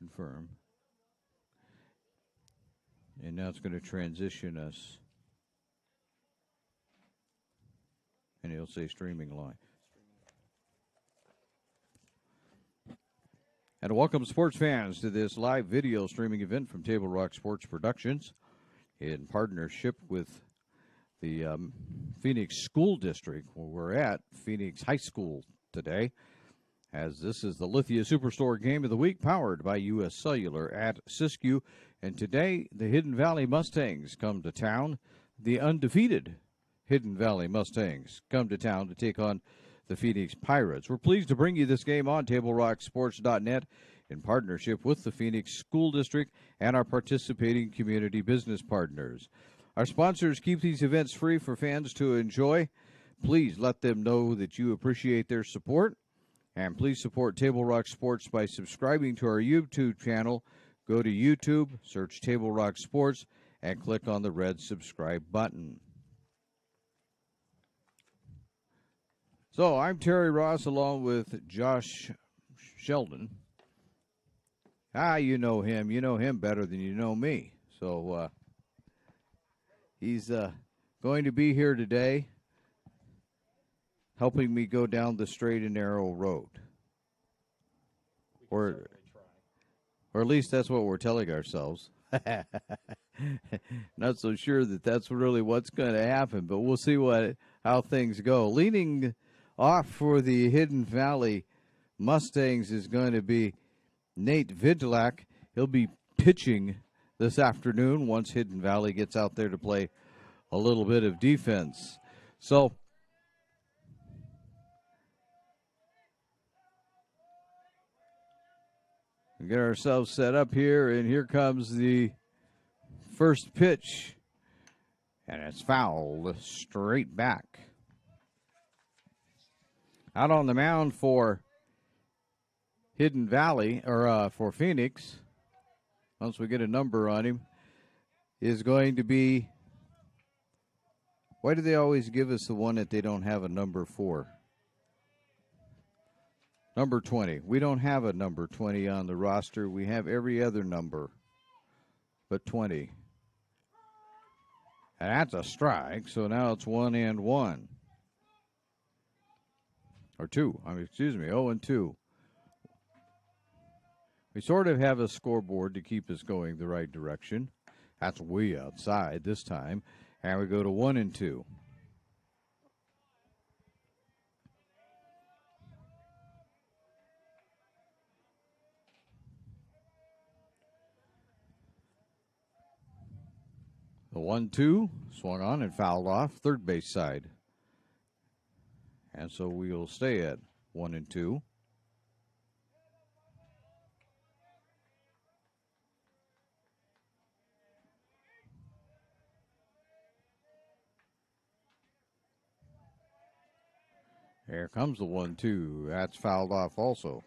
confirm. And now it's going to transition us. And it'll say streaming live. And welcome sports fans to this live video streaming event from Table Rock Sports Productions in partnership with the Phoenix School District, where we're at Phoenix High School today, as this is the Lithia Superstore Game of the Week powered by U.S. Cellular at Siskiyou. And today, the Hidden Valley Mustangs come to town. The undefeated Hidden Valley Mustangs come to town to take on the Phoenix Pirates. We're pleased to bring you this game on TableRockSports.net in partnership with the Phoenix School District and our participating community business partners. Our sponsors keep these events free for fans to enjoy. Please let them know that you appreciate their support. And please support Table Rock Sports by subscribing to our YouTube channel. Go to YouTube, search Table Rock Sports, and click on the red subscribe button. So I'm Terry Ross along with Josh Sheldon. You know him. You know him better than you know me. So he's going to be here today helping me go down the straight and narrow road. Or at least that's what we're telling ourselves. Not so sure that that's really what's going to happen, but we'll see how things go. Leading off for the Hidden Valley Mustangs is going to be Nate Vidlak. He'll be pitching this afternoon once Hidden Valley gets out there to play a little bit of defense. So we get ourselves set up here, and here comes the first pitch, and it's fouled straight back. Out on the mound for Hidden Valley, or for Phoenix, once we get a number on him, is going to be, why do they always give us the one that they don't have a number for? Number 20. We don't have a number 20 on the roster. We have every other number but 20. And that's a strike, so now it's 1-1. Or 2. Excuse me, 0-2. We sort of have a scoreboard to keep us going the right direction. That's way outside this time. And we go to 1-2. The 1-2 swung on and fouled off third base side. And so we'll stay at 1-2. Here comes the 1-2. That's fouled off also.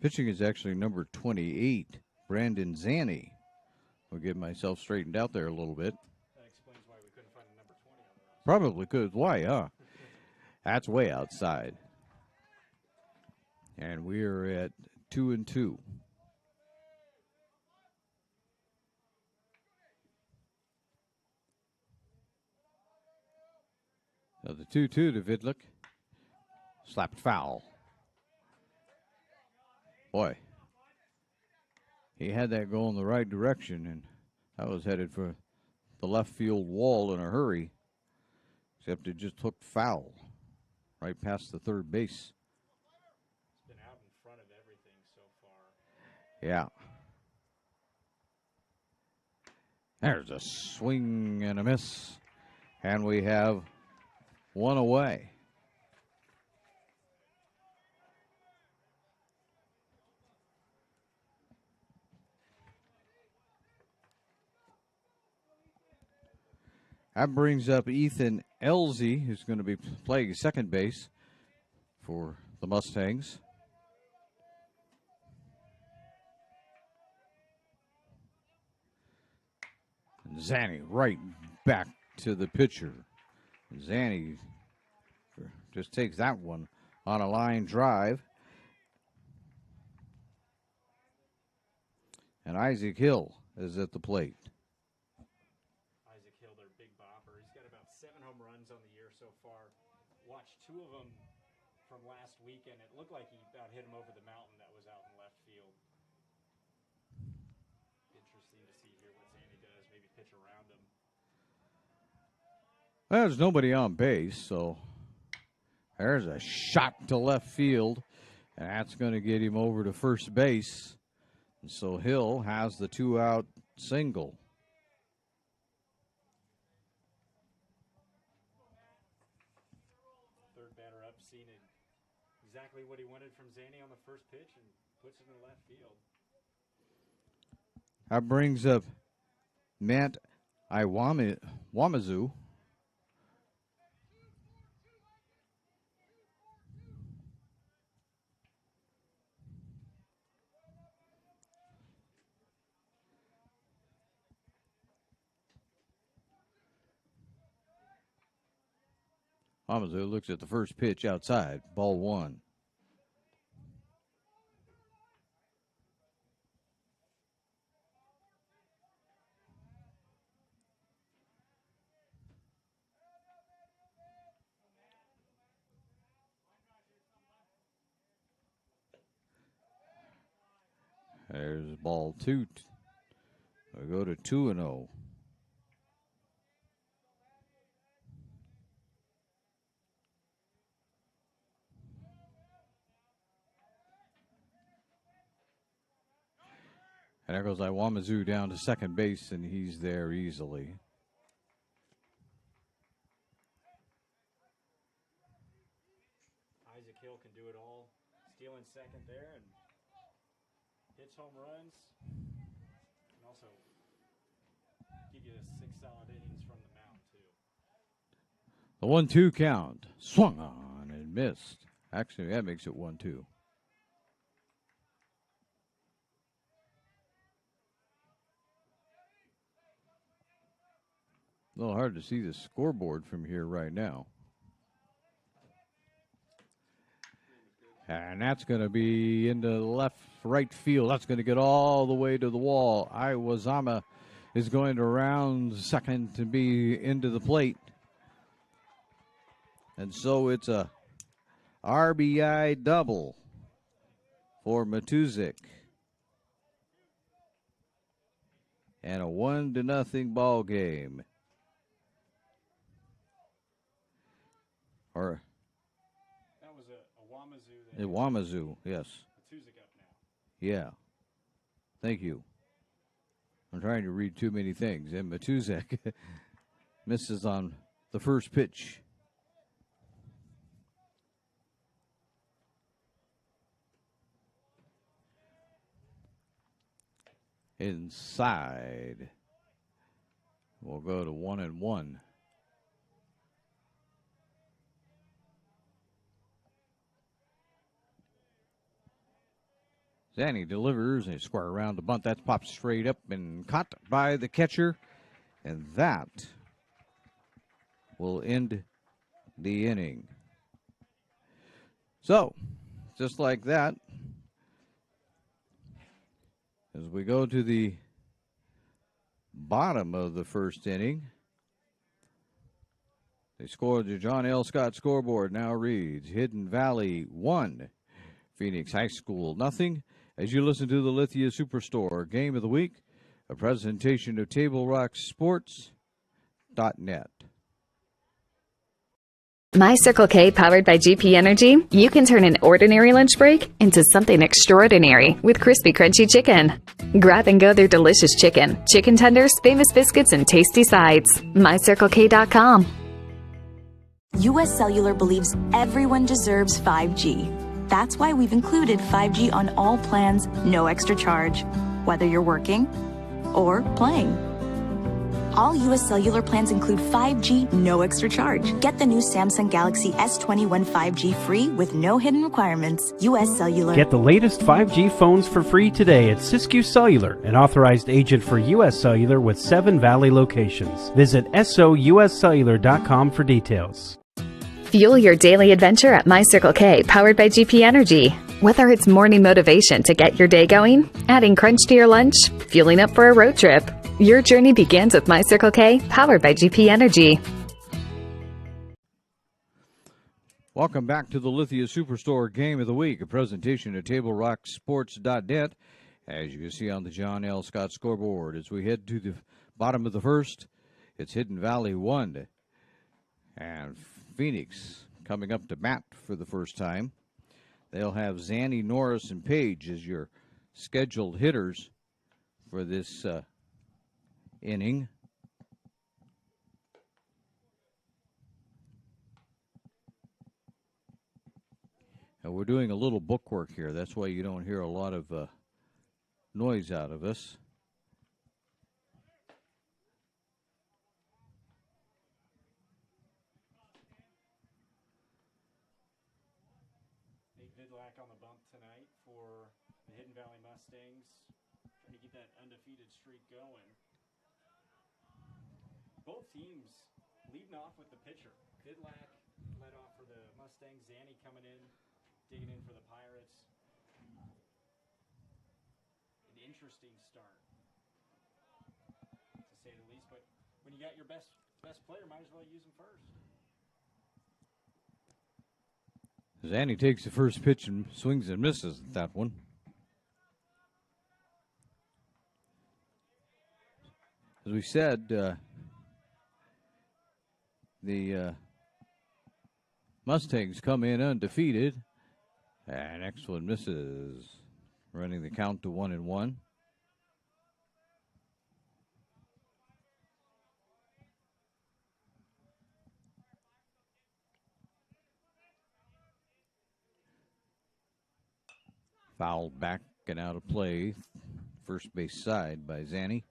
Pitching is actually number 28, Brandon Zanny. I'll get myself straightened out there a little bit. That explains why we couldn't find a number 20 on the roster. Probably could. Why, huh? That's way outside. And we're at 2-2. So the 2-2 to Vidlak. Slapped foul. Boy, he had that going the right direction, and I was headed for the left field wall in a hurry, except it just took foul right past the third base. It's been out in front of everything so far. Yeah. There's a swing and a miss, and we have one away. That brings up Ethan Elzy, who's going to be playing second base for the Mustangs. And Zanny right back to the pitcher. Zanny just takes that one on a line drive. And Isaac Hill is at the plate. Isaac Hill, their big bopper. He's got about 7 home runs on the year so far. Watched 2 of them from last weekend. It looked like he about hit him over the mountain that was out in left field. Interesting to see here what Zanny does. Maybe pitch around him. Well, there's nobody on base, so there's a shot to left field, and that's going to get him over to first base. And so Hill has the 2-out single. Third batter up, seen it exactly what he wanted from Zanny on the first pitch and puts it in left field. That brings up Matt Iwamazu. Iwamazu looks at the first pitch outside, ball 1. There's ball 2. We go to 2-0. And there goes Iwamazu down to second base, and he's there easily. Isaac Hill can do it all. Stealing second there and hits home runs. And also give you 6 solid innings from the mound, too. The 1-2 count. Swung on and missed. Actually, that makes it 1-2. A little hard to see the scoreboard from here right now. And that's going to be into right field. That's going to get all the way to the wall. Iwazama is going to round second to be into the plate. And so it's a RBI double for Matuzik. And a 1-0 ball game. Or that was a Iwamazu, yes. Matuzik up now. Yeah. Thank you. I'm trying to read too many things. And Matuzik misses on the first pitch. Inside. We'll go to 1-1. Zanny delivers a square around the bunt. That's popped straight up and caught by the catcher. And that will end the inning. So, just like that, as we go to the bottom of the first inning, the score, the John L. Scott scoreboard now reads Hidden Valley 1, Phoenix High School nothing. As you listen to the Lithia Superstore Game of the Week, a presentation of TableRockSports.net. My Circle K, powered by GP Energy, you can turn an ordinary lunch break into something extraordinary with crispy, crunchy chicken. Grab and go their delicious chicken, chicken tenders, famous biscuits, and tasty sides. MyCircleK.com. US Cellular believes everyone deserves 5G. That's why we've included 5G on all plans, no extra charge, whether you're working or playing. All U.S. Cellular plans include 5G, no extra charge. Get the new Samsung Galaxy S21 5G free with no hidden requirements. U.S. Cellular. Get the latest 5G phones for free today at Siskiyou Cellular, an authorized agent for U.S. Cellular with 7 Valley locations. Visit souscellular.com for details. Fuel your daily adventure at My Circle K, powered by GP Energy. Whether it's morning motivation to get your day going, adding crunch to your lunch, fueling up for a road trip, your journey begins with My Circle K, powered by GP Energy. Welcome back to the Lithia Superstore Game of the Week, a presentation of TableRockSports.net. As you can see on the John L. Scott scoreboard, as we head to the bottom of the first, it's Hidden Valley 1 and Phoenix coming up to bat for the first time. They'll have Zanny, Norris, and Page as your scheduled hitters for this inning. And we're doing a little bookwork here. That's why you don't hear a lot of noise out of us. Vidlac on the bump tonight for the Hidden Valley Mustangs, trying to get that undefeated streak going. Both teams leading off with the pitcher. Vidlac led off for the Mustangs. Zanny coming in, digging in for the Pirates. An interesting start, to say the least. But when you got your best player, might as well use him first. Zanny takes the first pitch and swings and misses at that one. As we said, the Mustangs come in undefeated. And next one misses, running the count to 1-1. Fouled back and out of play, first base side by Zanny.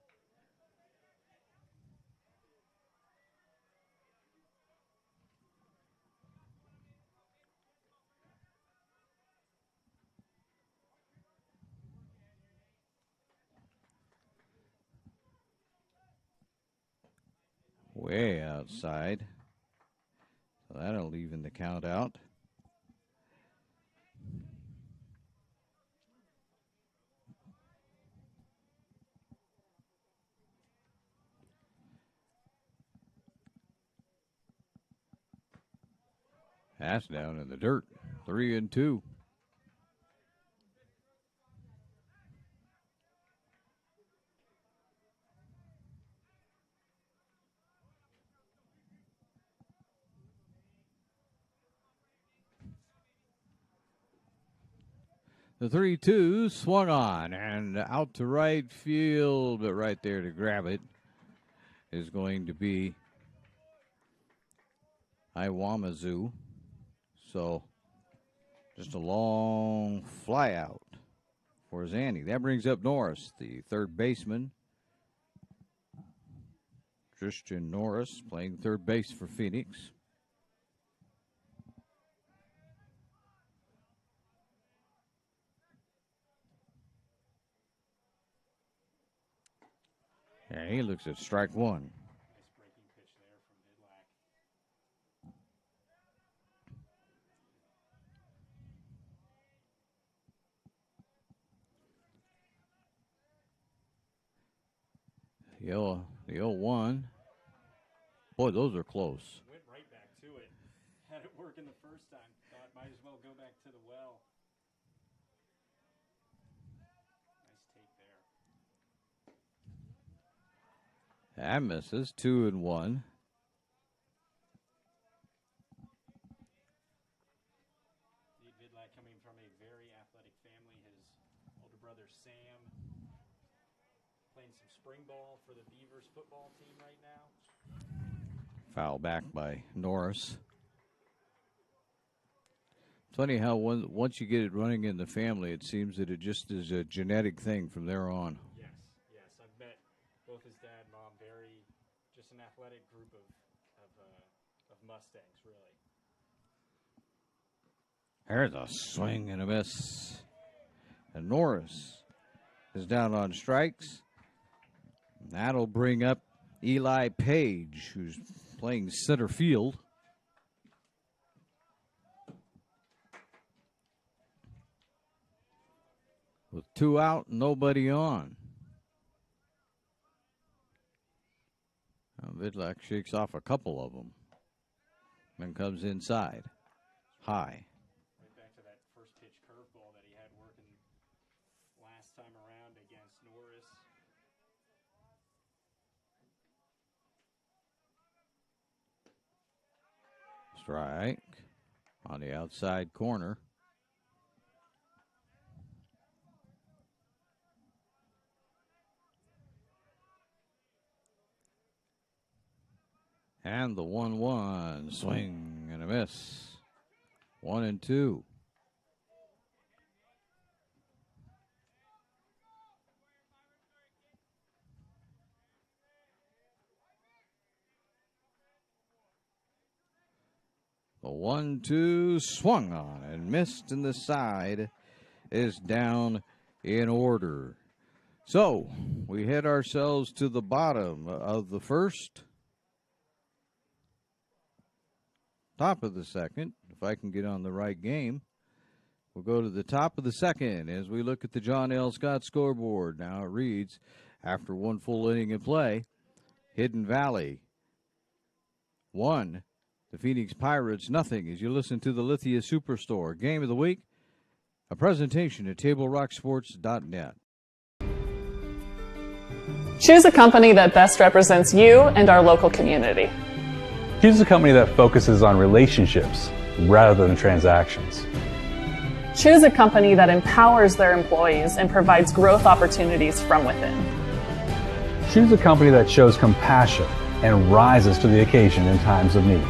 Way outside. So that'll even the count out. That's down in the dirt. 3-2. The 3-2 swung on and out to right field, but right there to grab it is going to be Iwamazu. So just a long fly out for Zanny. That brings up Norris, the third baseman. Tristan Norris playing third base for Phoenix. And he looks at strike one. Nice breaking pitch there from Vidlac. The 0-1. Boy, those are close. Went right back to it. Had it working the first time. Thought might as well go back to the well. Nice take there. That misses. 2-1. Steve Vidlac coming from a very athletic family. His older brother Sam playing some spring ball for the Beavers football team right now. Foul back by Norris. It's funny how once you get it running in the family, it seems that it just is a genetic thing from there on. Yes. I've met both his dad and mom, very Mustangs, really. There's a swing and a miss. And Norris is down on strikes. That'll bring up Eli Page, who's playing center field. With 2 out, nobody on. Now Vidlak shakes off a couple of them. Then comes inside. High. Right back to that first pitch curveball that he had working last time around against Norris. Strike on the outside corner. And the 1-1 swing and a miss. 1-2. The 1-2 swung on and missed, and the side is down in order. So we head ourselves to the bottom of the first. Top of the second, if I can get on the right game. We'll go to the top of the second as we look at the John L. Scott scoreboard. Now it reads, after 1 full inning in play, Hidden Valley 1, the Phoenix Pirates 0. As you listen to the Lithia Superstore Game of the Week, a presentation at TableRockSports.net. Choose a company that best represents you and our local community. Choose a company that focuses on relationships rather than transactions. Choose a company that empowers their employees and provides growth opportunities from within. Choose a company that shows compassion and rises to the occasion in times of need.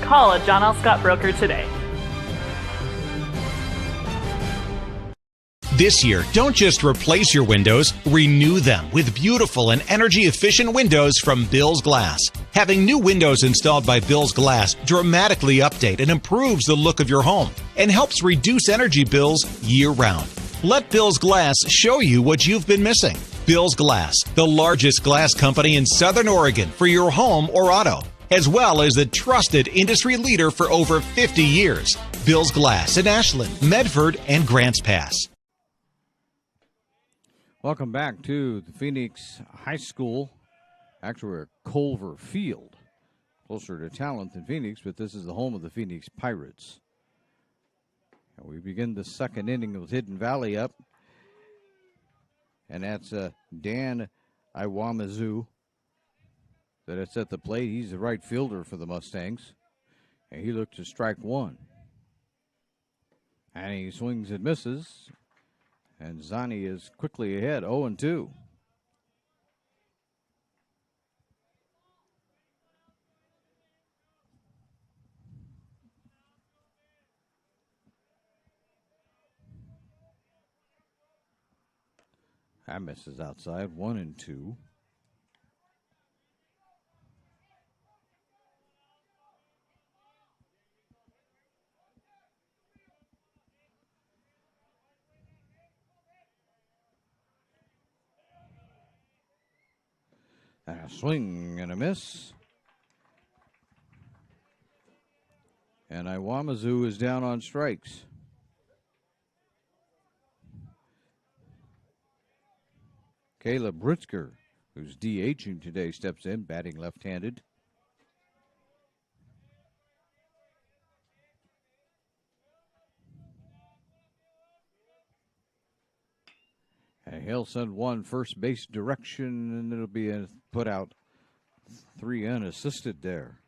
Call a John L. Scott broker today. This year, don't just replace your windows, renew them with beautiful and energy-efficient windows from Bill's Glass. Having new windows installed by Bill's Glass dramatically update and improves the look of your home and helps reduce energy bills year-round. Let Bill's Glass show you what you've been missing. Bill's Glass, the largest glass company in Southern Oregon for your home or auto, as well as the trusted industry leader for over 50 years. Bill's Glass in Ashland, Medford, and Grants Pass. Welcome back to the Phoenix High School. Actually, we're at Culver Field, closer to Talent than Phoenix, but this is the home of the Phoenix Pirates. And we begin the second inning with Hidden Valley up, and that's Dan Iwamazu that is at the plate. He's the right fielder for the Mustangs, and he looked to strike 1. And he swings and misses. And Zani is quickly ahead, 0-2. That misses outside, 1-2. And a swing and a miss. And Iwamazu is down on strikes. Caleb Britzker, who's DHing today, steps in, batting left-handed. And he'll send one first base direction, and it'll be a put out 3 unassisted there.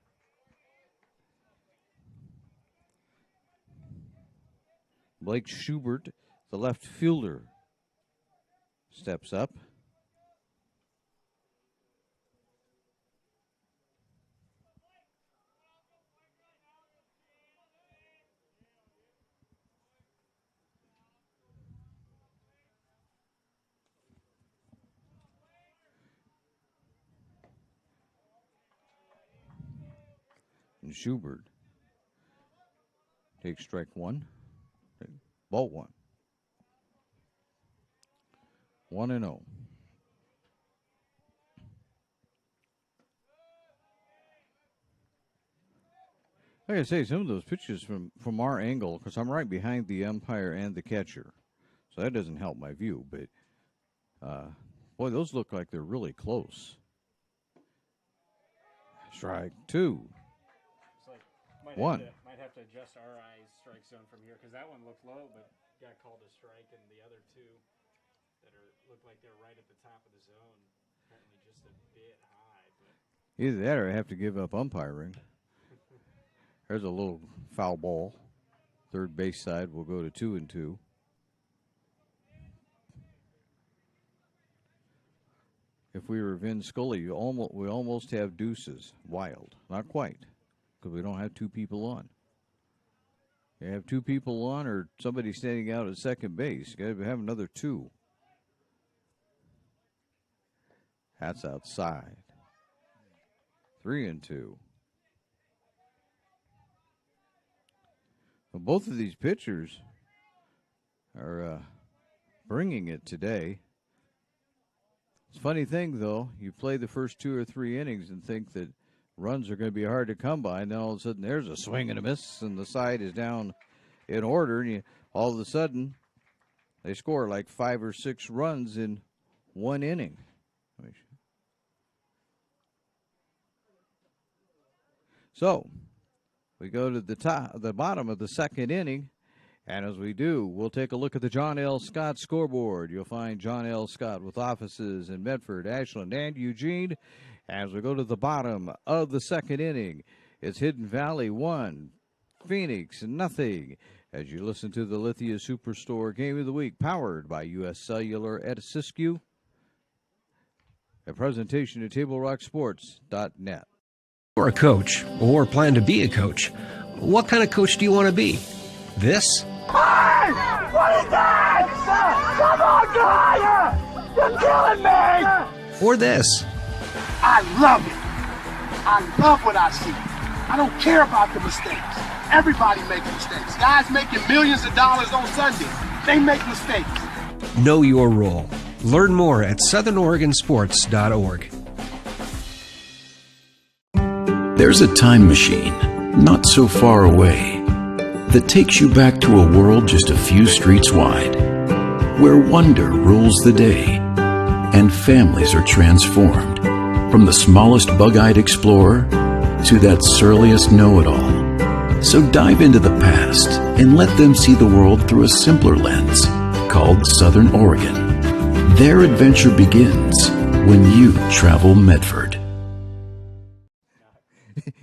Blake Schubert, the left fielder, steps up. And Schubert takes strike one. Ball one. 1-0. Like I say, some of those pitches from our angle, because I'm right behind the umpire and the catcher, so that doesn't help my view. But boy, those look like they're really close. Strike two. One. Might have to adjust our eyes strike zone from here because that one looked low, but got called a strike, and the other two that look like they're right at the top of the zone, apparently just a bit high. But Either that or I have to give up umpiring. There's a little foul ball. Third base side will go to 2-2. If we were Vin Scully, we almost have deuces. Wild. Not quite, because we don't have two people on. You have two people on or somebody standing out at second base. You got to have another two. That's outside. 3-2. Well, both of these pitchers are bringing it today. It's a funny thing, though. You play the first 2 or 3 innings and think that runs are going to be hard to come by, and then all of a sudden there's a swing and a miss, and the side is down in order, and all of a sudden they score like 5 or 6 runs in 1 inning. So we go to the bottom of the second inning, and as we do, we'll take a look at the John L. Scott scoreboard. You'll find John L. Scott with offices in Medford, Ashland, and Eugene. As we go to the bottom of the second inning, it's Hidden Valley 1, Phoenix nothing. As you listen to the Lithia Superstore Game of the Week, powered by U.S. Cellular at Siskiyou, a presentation of TableRockSports.net. You're a coach or plan to be a coach. What kind of coach do you want to be? This? Hey! What is that? Come on, Dwyer! You're killing me! Or this? I love it. I love what I see. I don't care about the mistakes. Everybody makes mistakes. Guys making millions of dollars on Sunday, they make mistakes. Know your role. Learn more at southernoregonsports.org. There's a time machine, not so far away, that takes you back to a world just a few streets wide, where wonder rules the day, and families are transformed, from the smallest bug-eyed explorer to that surliest know-it-all. So dive into the past and let them see the world through a simpler lens, called Southern Oregon. Their adventure begins when you travel Medford.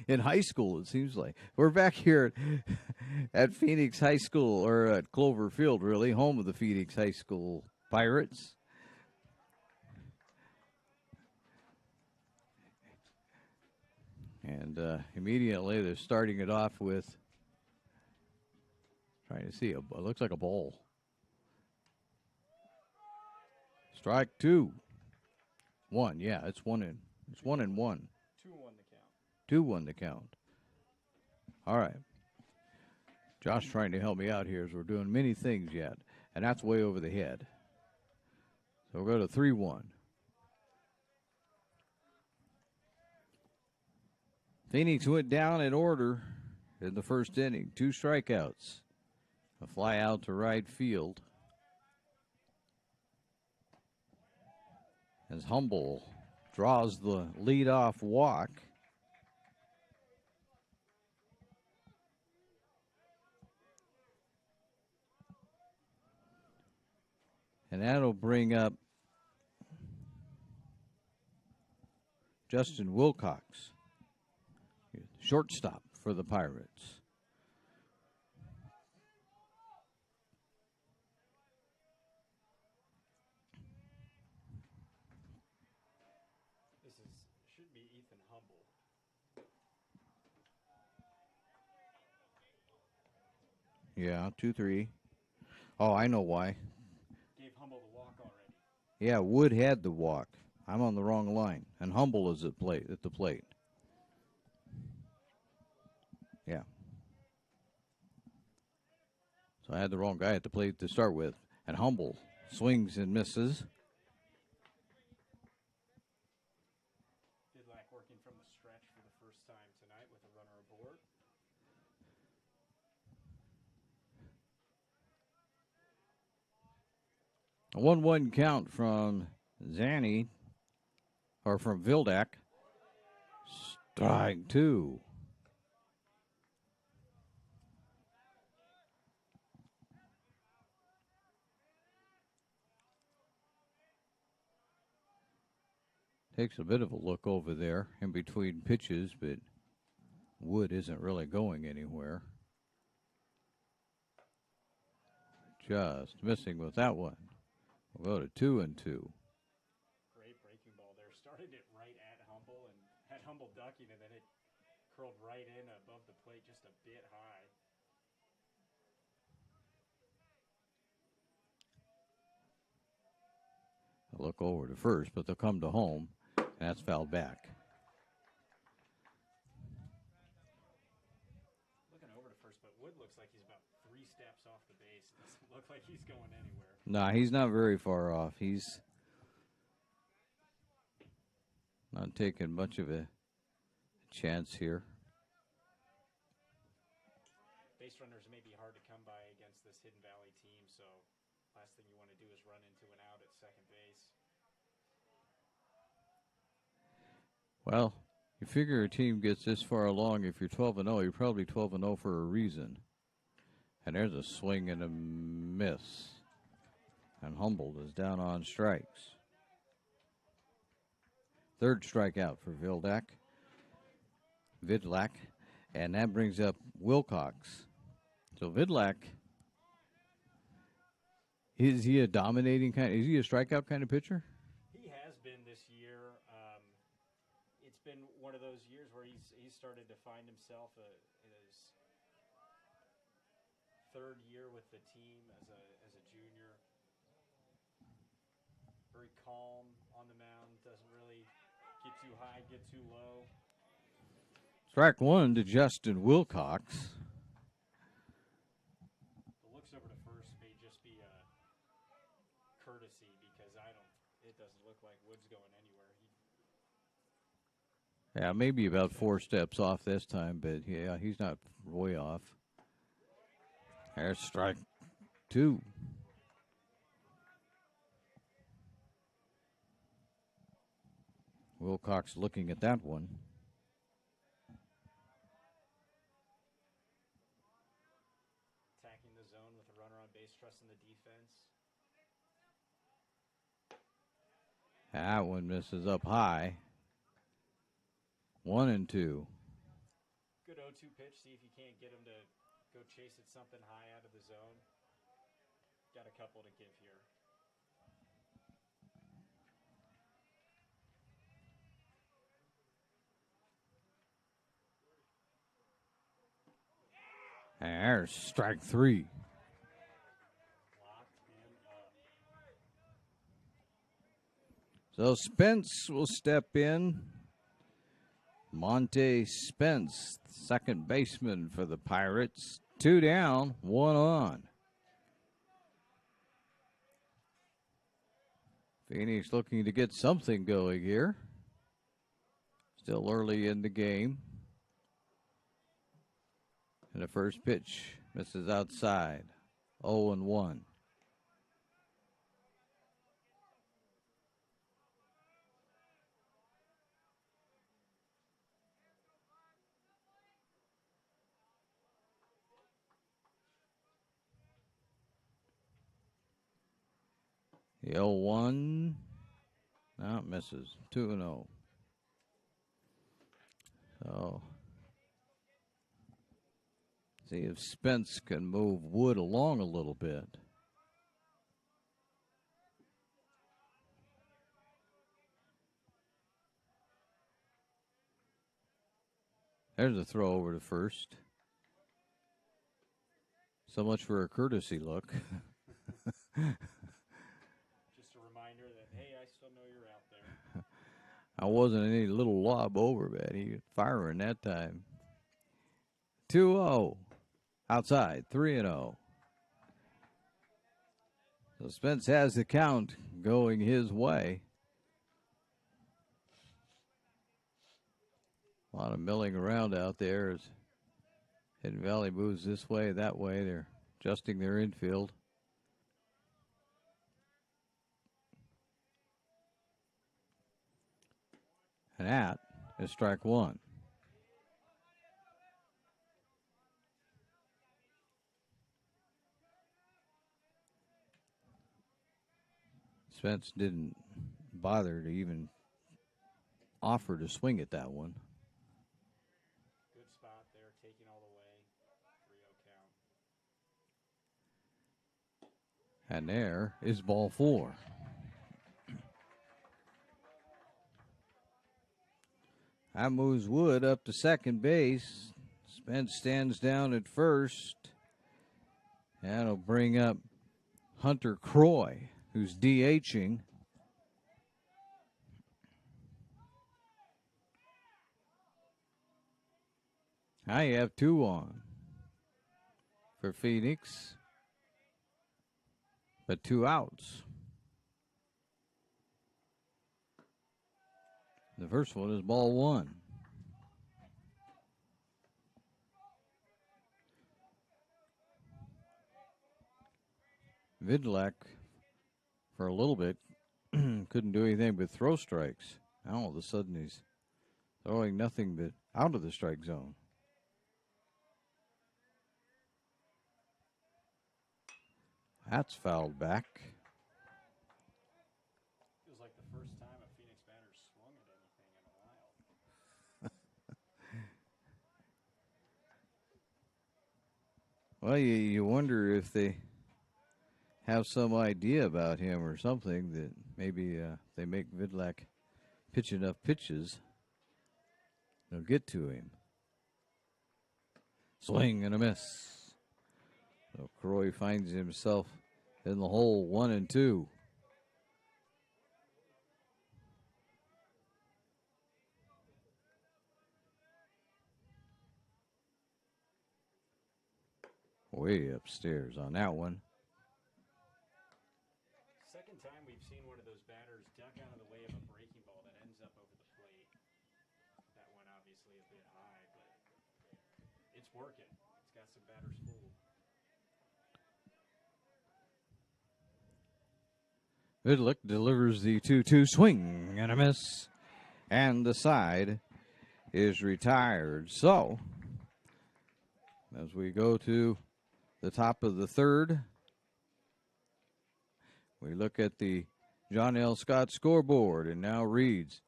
In high school, it seems like. We're back here at Phoenix High School, or at Clover Field, really, home of the Phoenix High School Pirates. And immediately they're starting it off with, trying to see, it looks like a ball. Strike 2. 1, yeah, it's 1-1. 2-1 the count. All right. Josh trying to help me out here as we're doing many things yet, and that's way over the head. So we'll go to 3-1. Phoenix went down in order in the first inning. 2 strikeouts. A fly out to right field. As Humble draws the leadoff walk. And that'll bring up Justin Wilcox, shortstop for the Pirates. Should be Ethan Humble. Yeah, 2-3. Oh, I know why. Gave Humble the walk already. Yeah, Wood had the walk. I'm on the wrong line, and Humble is at the plate. Yeah. So I had the wrong guy at the plate to start with. And Humble swings and misses. Vidlac working from the stretch for the first time tonight with a runner aboard. A 1-1 count from Zanny, or from Vildak. Strike two. Takes a bit of a look over there in between pitches, but Wood isn't really going anywhere. Just missing with that one. We'll go to 2-2. Great breaking ball there. Started it right at Humble and had Humble ducking, and then it curled right in above the plate just a bit high. They'll look over to first, but they'll come to home, and that's fouled back. Looking over to first, but Wood looks like he's about 3 steps off the base. Doesn't look like he's going anywhere. Nah, he's not very far off. He's not taking much of a chance here. Base runners may be hard to come by against this Hidden Valley team, so last thing you want to do is run into an out at second base. Well, you figure a team gets this far along, if you're 12-0, you're probably 12-0 for a reason. And there's a swing and a miss. And Humboldt is down on strikes. Third strikeout for Vidlac. And that brings up Wilcox. So Vidlac, is he a dominating kind? Is he a strikeout kind of pitcher? He has been this year. It's been one of those years where he's started to find himself in his third year with the team as a junior. Very calm on the mound. Doesn't really get too high, get too low. Strike one to Justin Wilcox. The looks over to first may just be a courtesy because it doesn't look like Wood's going anywhere. Yeah, maybe about 4 steps off this time, but yeah, he's not way off. There's strike two. Wilcox looking at that one. Attacking the zone with a runner on base, trusting the defense. That one misses up high. 1-2. Good 0-2 pitch. See if you can't get him to go chase it something high out of the zone. Got a couple to give here. There's strike three. So Spence will step in. Monte Spence, second baseman for the Pirates. 2 down, 1 on. Phoenix looking to get something going here. Still early in the game. And the first pitch misses outside. 0-1. The 0-1. No, it misses. 2-0. So, see if Spence can move Wood along a little bit. There's a throw over to first. So much for a courtesy look. Just a reminder that, hey, I still know you're out there. I wasn't any little lob over, man. He was firing that time. 2-0. Outside, 3-0. So Spence has the count going his way. A lot of milling around out there as Hidden Valley moves this way, that way. They're adjusting their infield. And that is strike one. Spence didn't bother to even offer to swing at that one. Good spot there, taking all the way. 3-0 count. And there is ball four. That moves Wood up to second base. Spence stands down at first. That'll bring up Hunter Croy, who's DHing. Now you have 2 on for Phoenix, but 2 outs. The first one is ball 1. Vidlac, for a little bit, couldn't do anything but throw strikes. Now all of a sudden he's throwing nothing but out of the strike zone. That's fouled back. Feels like the first time a Phoenix batter swung at anything in a while. Well, you wonder if they have some idea about him or something, that maybe they make Vidlac pitch enough pitches, they'll get to him. Swing and a miss. So Croy finds himself in the hole, 1-2. Way upstairs on that one. Second time we've seen one of those batters duck out of the way of a breaking ball that ends up over the plate. That one obviously a bit high, but it's working. It's got some batters fooled. Vidlac delivers the 2-2 swing and a miss. And the side is retired. So, as we go to the top of the third, we look at the John L. Scott scoreboard, and now reads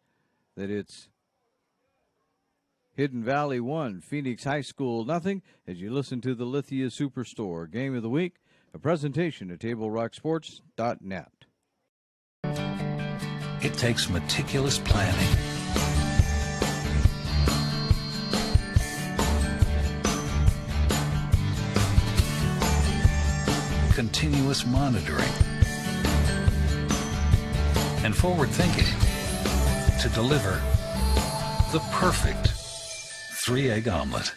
that it's Hidden Valley 1, Phoenix High School nothing, as you listen to the Lithia Superstore Game of the Week, a presentation at TableRockSports.net. It takes meticulous planning, continuous monitoring, and forward thinking to deliver the perfect 3-egg omelet.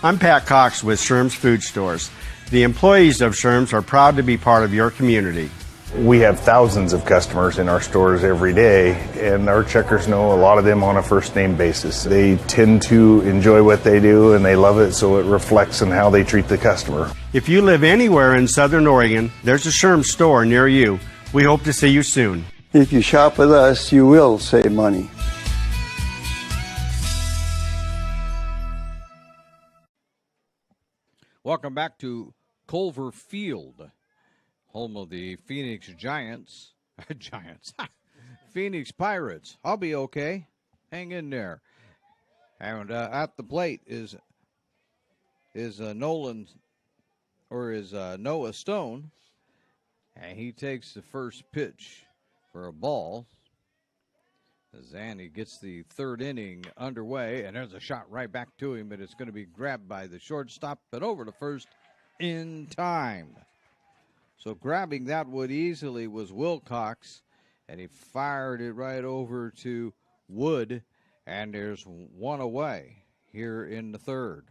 I'm Pat Cox with Sherm's Food Stores. The employees of Sherm's are proud to be part of your community. We have thousands of customers in our stores every day, and our checkers know a lot of them on a first name basis. They tend to enjoy what they do and they love it, so it reflects in how they treat the customer. If you live anywhere in Southern Oregon, there's a Sherm's store near you. We hope to see you soon. If you shop with us, you will save money. Welcome back to Culver Field, home of the Phoenix Giants. Phoenix Pirates. I'll be okay. Hang in there. And at the plate is Noah Stone, and he takes the first pitch for a ball. Zanny gets the third inning underway, and there's a shot right back to him, but it's going to be grabbed by the shortstop and over to first in time. So grabbing that one easily was Wilcox, and he fired it right over to Wood, and there's one away here in the third.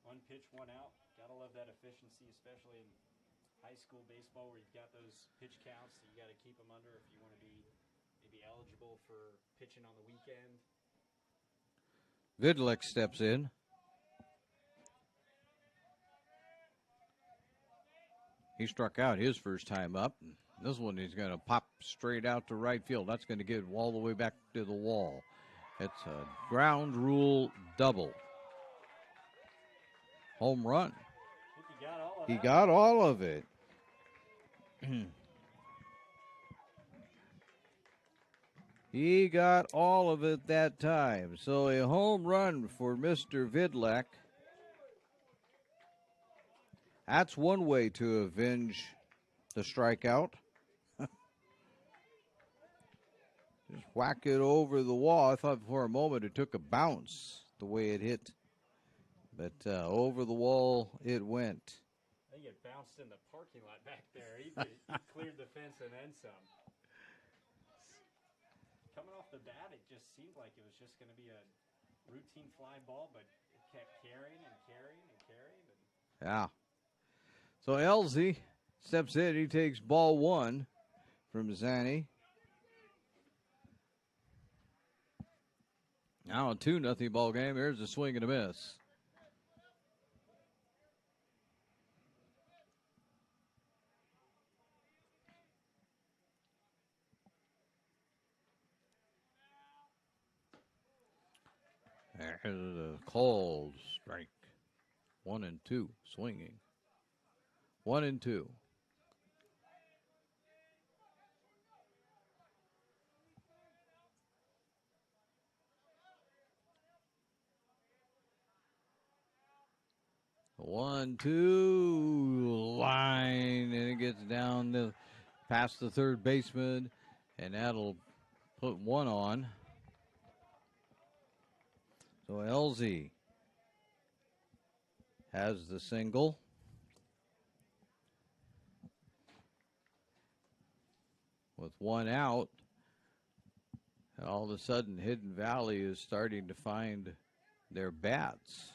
One pitch, one out. Gotta love that efficiency, especially in high school baseball where you've got those pitch counts. So you got to keep them under if you want to be maybe eligible for pitching on the weekend. Vidlek steps in. He struck out his first time up. This one he's going to pop straight out to right field. That's going to get all the way back to the wall. It's a ground rule double. Home run. He got all of it. He got all of it that time. So a home run for Mr. Vidlek. That's one way to avenge the strikeout. Just whack it over the wall. I thought for a moment it took a bounce the way it hit. But over the wall it went. I think it bounced in the parking lot back there. He cleared the fence and then some. Coming off the bat, it just seemed like it was just going to be a routine fly ball, but it kept carrying and carrying and carrying. Yeah. So Elsie steps in. He takes ball one from Zanny. Now a 2-0 ball game. Here's a swing and a miss. There's a called strike. 1-2, swinging. 1-2. One, two, line, and it gets down past the third baseman, and that'll put one on. So LZ has the single. With one out, and all of a sudden Hidden Valley is starting to find their bats.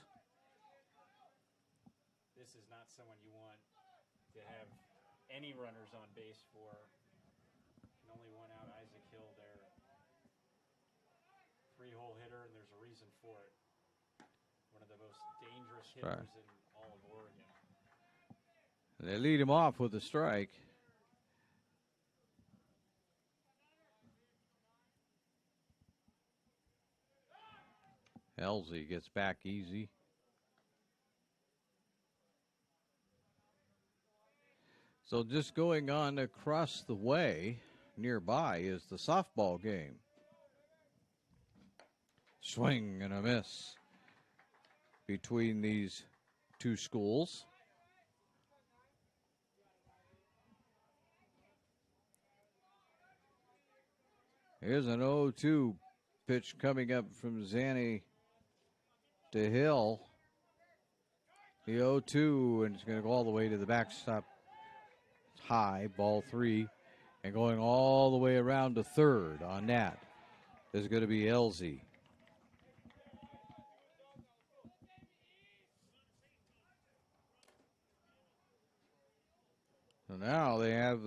This is not someone you want to have any runners on base for. And only one out, Isaac Hill, their three-hole hitter, and there's a reason for it. One of the most dangerous hitters in all of Oregon. And they lead him off with a strike. Elsie gets back easy. So just going on across the way nearby is the softball game. Swing and a miss between these two schools. Here's an 0-2 pitch coming up from Zanny to Hill. The 0-2, and it's going to go all the way to the backstop. It's high, ball three, and going all the way around to third on that is going to be Elsie. So now they have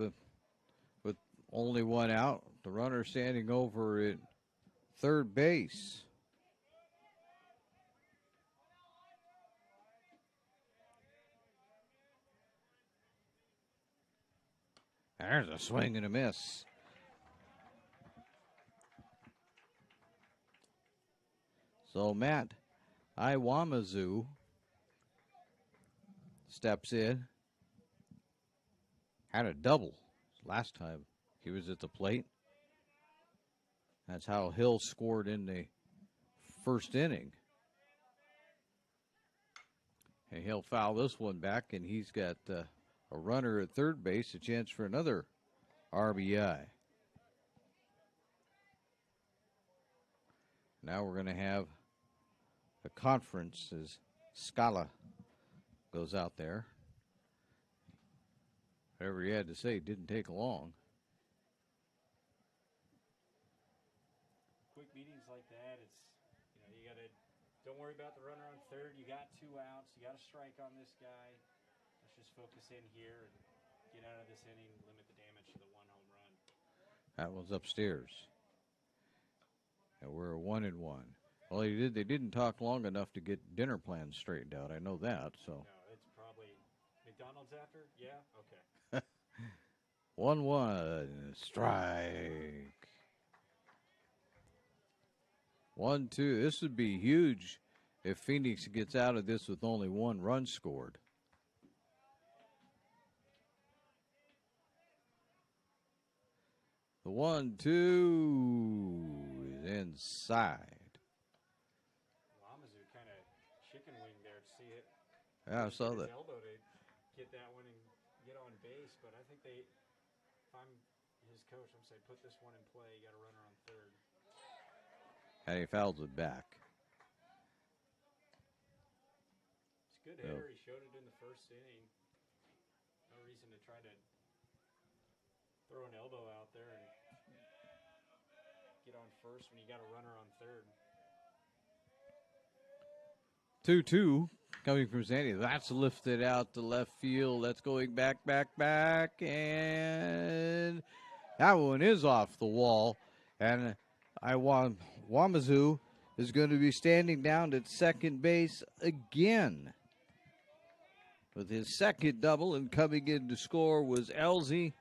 with only one out, the runner standing over at third base. There's a swing and a miss. So Matt Iwamazu steps in. Had a double last time he was at the plate. That's how Hill scored in the first inning. And he'll foul this one back, and he's got a runner at third base, a chance for another RBI. Now we're going to have a conference as Scala goes out there. Whatever he had to say didn't take long. like that, it's, you got to, don't worry about the runner on third. You got 2 outs. You got to strike on this guy. Let's just focus in here and get out of this inning, limit the damage to the 1 home run. That was upstairs. And we're 1-1. Well, they didn't talk long enough to get dinner plans straightened out. I know that. So. No, it's probably McDonald's after? Yeah? Okay. 1-1. Strike. 1-2. This would be huge if Phoenix gets out of this with only 1 run scored. The 1-2 is inside. Wamazoo kind of chicken wing there to see it. Yeah, I saw that. His elbow to get that one and get on base, but I think if I'm his coach, I'm saying put this one in play. You got a runner on third. And he fouls it back. It's a good hitter. He showed it in the first inning. No reason to try to throw an elbow out there and get on first when you got a runner on third. 2-2 coming from Sandy. That's lifted out to left field. That's going back. And that one is off the wall. And Wamazoo is going to be standing down at second base again. With his second double, and coming in to score was Elsie.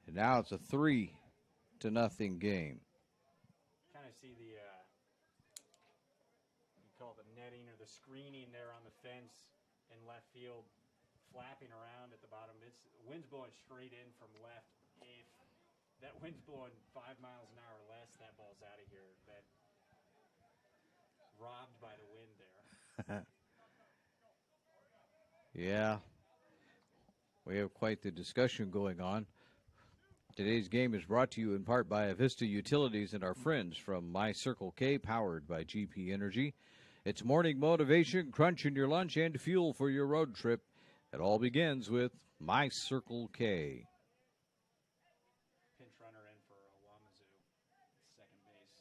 And now it's a 3-0 game. Kind of see the, you call it the netting or the screening there on the fence in left field, flapping around at the bottom. It's wind's blowing straight in from left. If that wind's blowing 5 miles an hour or less, that ball's out of here. That robbed by the wind there. Yeah. We have quite the discussion going on. Today's game is brought to you in part by Avista Utilities and our friends from My Circle K, powered by GP Energy. It's morning motivation, crunch in your lunch, and fuel for your road trip. It all begins with My Circle K. Pinch runner in for Wamazoo, second base.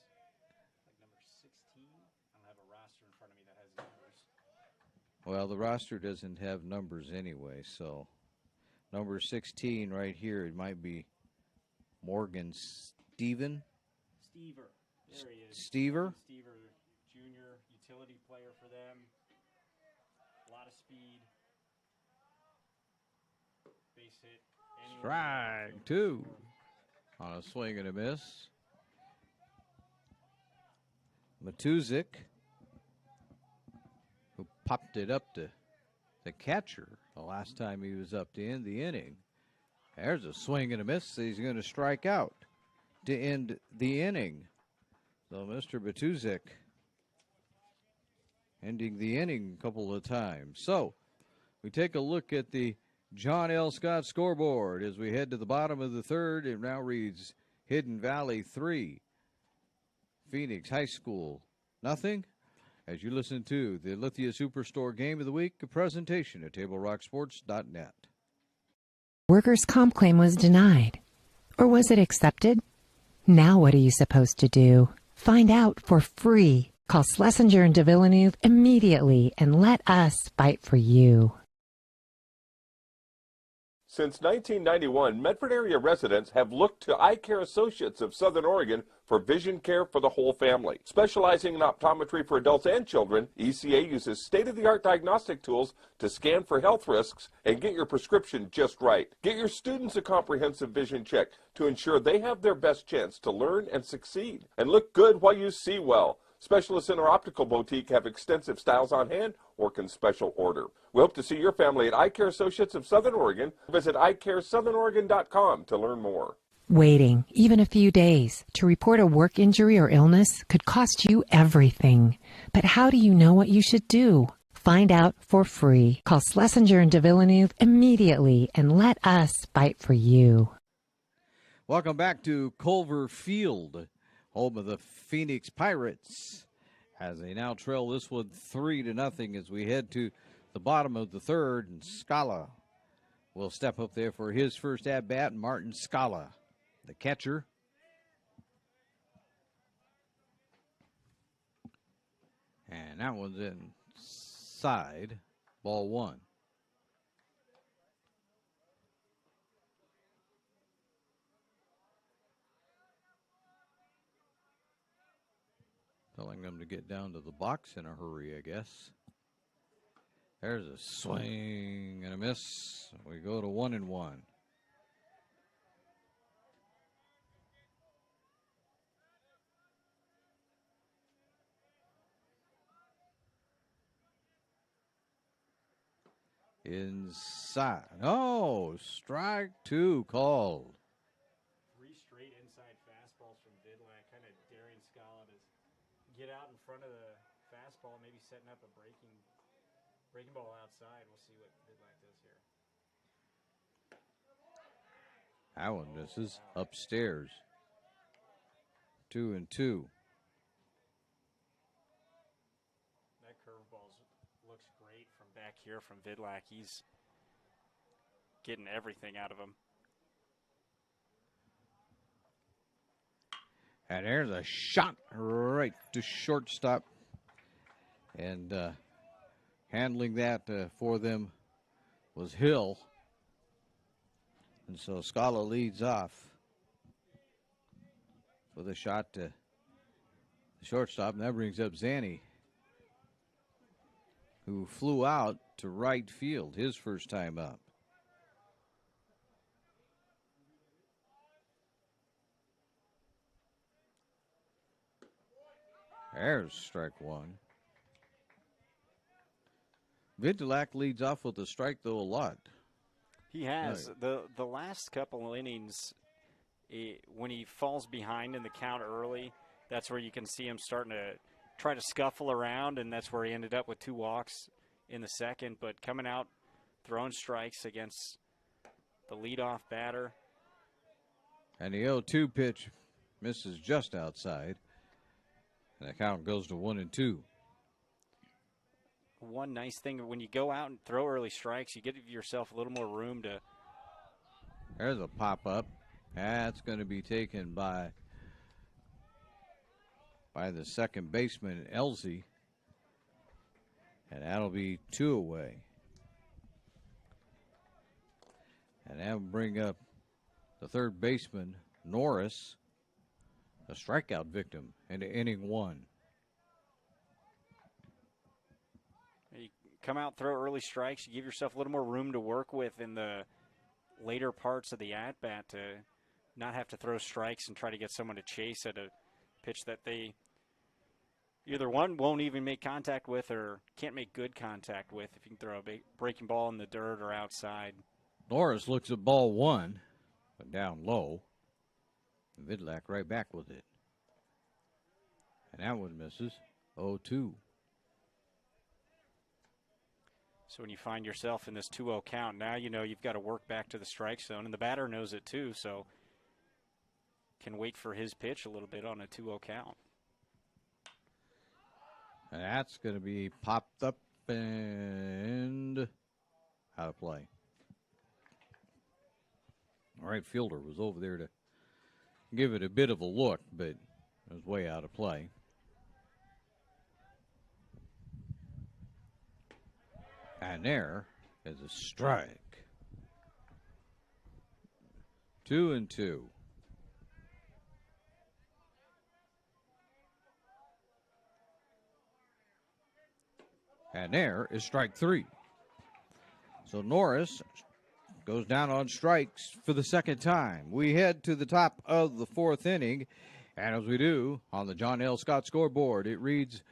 Like number 16. I don't have a roster in front of me that has numbers. Well, the roster doesn't have numbers anyway, so number 16 right here, it might be Morgan Stever. There he is. Stever, junior utility player for them. A lot of speed. Base hit. Strike 2 on a swing and a miss. Matuzik, who popped it up to the catcher the last time he was up to end the inning. There's a swing and a miss. He's going to strike out to end the inning. So Mr. Matuzik ending the inning a couple of times. So we take a look at the John L. Scott scoreboard as we head to the bottom of the third. It now reads Hidden Valley 3, Phoenix High School nothing. As you listen to the Lithia Superstore Game of the Week, a presentation at TableRockSports.net. Workers' comp claim was denied. Or was it accepted? Now what are you supposed to do? Find out for free. Call Schlesinger and de Villeneuve immediately and let us fight for you. Since 1991, Medford area residents have looked to Eye Care Associates of Southern Oregon for vision care for the whole family. Specializing in optometry for adults and children, ECA uses state-of-the-art diagnostic tools to scan for health risks and get your prescription just right. Get your students a comprehensive vision check to ensure they have their best chance to learn and succeed. And look good while you see well. Specialists in our optical boutique have extensive styles on hand or can special order. We hope to see your family at Eye Care Associates of Southern Oregon. Visit eyecaresouthern.com to learn more. Waiting, even a few days, to report a work injury or illness could cost you everything. But how do you know what you should do? Find out for free. Call Schlesinger and de Villeneuve immediately and let us fight for you. Welcome back to Culver Field, home of the Phoenix Pirates, as they now trail this one 3-0 as we head to the bottom of the third, and Scala will step up there for his first at-bat. Martin Scala, the catcher. And that one's inside, ball one. Telling them to get down to the box in a hurry, I guess. There's a swing and a miss. We go to 1-1. Inside. Oh, strike two called. 3 straight inside fastballs from Vidlac, kind of daring Scala to get out in front of the fastball, maybe setting up a breaking ball outside. We'll see what Vidlac does here. That one misses upstairs. 2-2. That curveball looks great from back here from Vidlac. He's getting everything out of him. And there's a shot right to shortstop. And handling that for them was Hill. And so Scala leads off with a shot to the shortstop. And that brings up Zanny, who flew out to right field his first time up. There's strike one. Vidlac leads off with a strike, though, a lot. He has. The last couple innings, when he falls behind in the count early, that's where you can see him starting to try to scuffle around, and that's where he ended up with 2 walks in the second. But coming out, throwing strikes against the leadoff batter. And the 0-2 pitch misses just outside. And the count goes to 1-2. One nice thing, when you go out and throw early strikes, you give yourself a little more room to. There's a pop-up. That's going to be taken by the second baseman, Elsie. And that'll be 2 away. And that'll bring up the third baseman, Norris, a strikeout victim, into inning 1. You come out, throw early strikes, you give yourself a little more room to work with in the later parts of the at-bat to not have to throw strikes and try to get someone to chase at a pitch that they either one won't even make contact with or can't make good contact with if you can throw a breaking ball in the dirt or outside. Norris looks at ball 1, but down low. Vidlac right back with it. And that one misses. 0-2. So when you find yourself in this 2-0 count, now you know you've got to work back to the strike zone, and the batter knows it too, so can wait for his pitch a little bit on a 2-0 count. And that's going to be popped up and out of play. All right, fielder was over there to give it a bit of a look, but it was way out of play. And there is a strike. 2-2. And there is strike 3. So Norris goes down on strikes for the second time. We head to the top of the 4th inning, and as we do on the John L. Scott scoreboard, it reads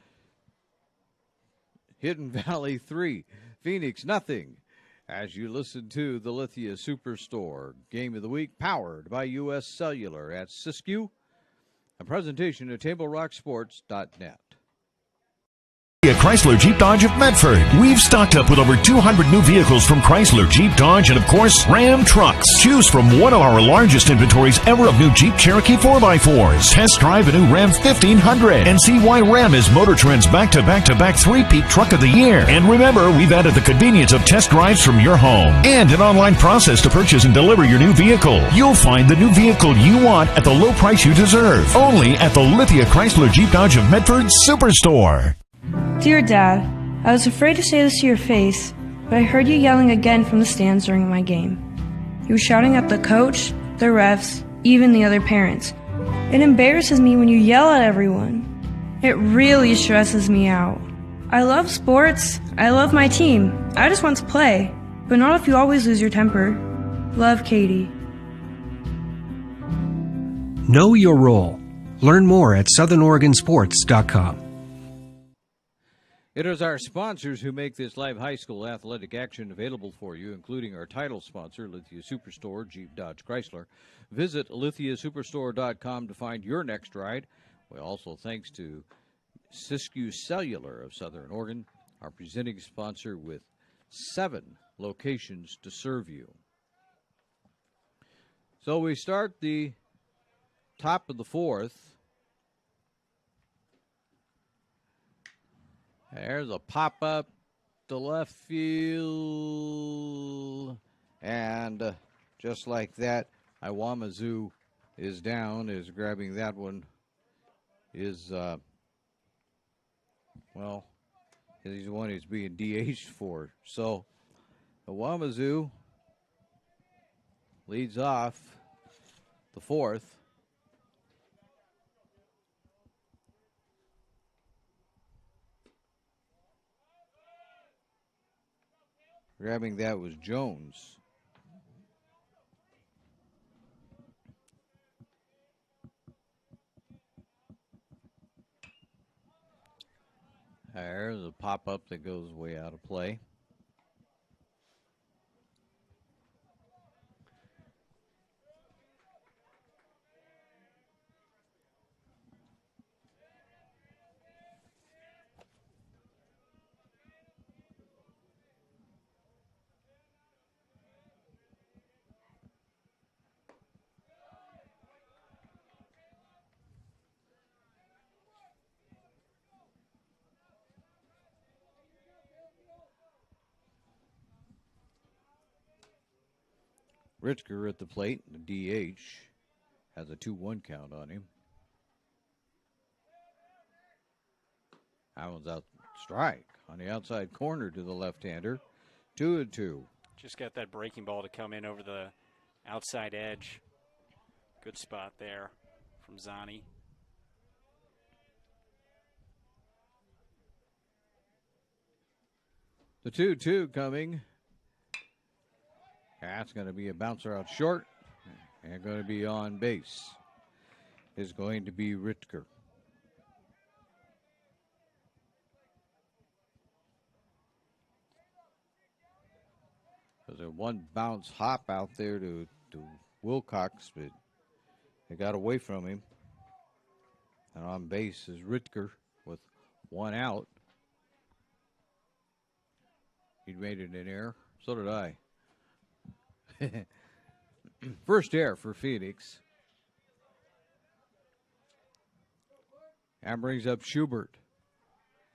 Hidden Valley 3, Phoenix nothing. As you listen to the Lithia Superstore Game of the Week, powered by U.S. Cellular at Siskiyou, a presentation of TableRockSports.net. Chrysler Jeep Dodge of Medford. We've stocked up with over 200 new vehicles from Chrysler, Jeep, Dodge, and of course, Ram trucks. Choose from one of our largest inventories ever of new Jeep Cherokee 4x4s. Test drive a new Ram 1500 and see why Ram is Motor Trend's back-to-back-to-back three-peat truck of the year. And remember, we've added the convenience of test drives from your home and an online process to purchase and deliver your new vehicle. You'll find the new vehicle you want at the low price you deserve. Only at the Lithia Chrysler Jeep Dodge of Medford Superstore. Dear Dad, I was afraid to say this to your face, but I heard you yelling again from the stands during my game. You were shouting at the coach, the refs, even the other parents. It embarrasses me when you yell at everyone. It really stresses me out. I love sports. I love my team. I just want to play, but not if you always lose your temper. Love, Katie. Know your role. Learn more at southernoregonsports.com. It is our sponsors who make this live high school athletic action available for you, including our title sponsor, Lithia Superstore, Jeep Dodge Chrysler. Visit lithiasuperstore.com to find your next ride. We also thanks to Siskiyou Cellular of Southern Oregon, our presenting sponsor with 7 locations to serve you. So we start the top of the 4th. There's a pop-up to left field. And just like that, Iwamazoo is down, is grabbing that one. He's the one he's being DH'd for. So Iwamazoo leads off the 4th. Grabbing that was Jones. There's a pop-up that goes way out of play. Ritzker at the plate, the DH, has a 2-1 count on him. That one's out, strike on the outside corner to the left-hander, 2-2. Just got that breaking ball to come in over the outside edge. Good spot there from Zani. The 2-2 coming. That's going to be a bouncer out short, and going to be on base is going to be Ritzker. There's a one bounce hop out there to Wilcox, but they got away from him. And on base is Ritzker with 1 out. He made it in error. So did I. First error for Phoenix. And brings up Schubert.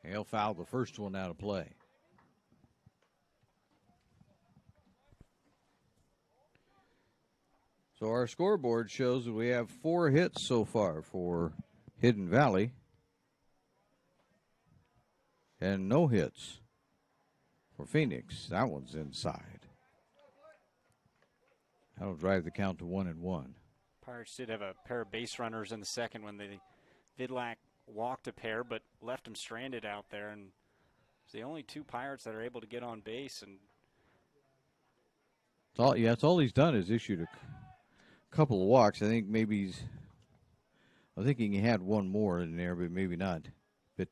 He'll foul the first one out of play. So our scoreboard shows that we have 4 hits so far for Hidden Valley. And no hits for Phoenix. That one's inside. That'll drive the count to 1-1. Pirates did have a pair of base runners in the second when Vidlak walked a pair but left them stranded out there. And it's the only 2 Pirates that are able to get on base. And that's all he's done is issued a couple of walks. I think he had 1 more in there, but maybe not. But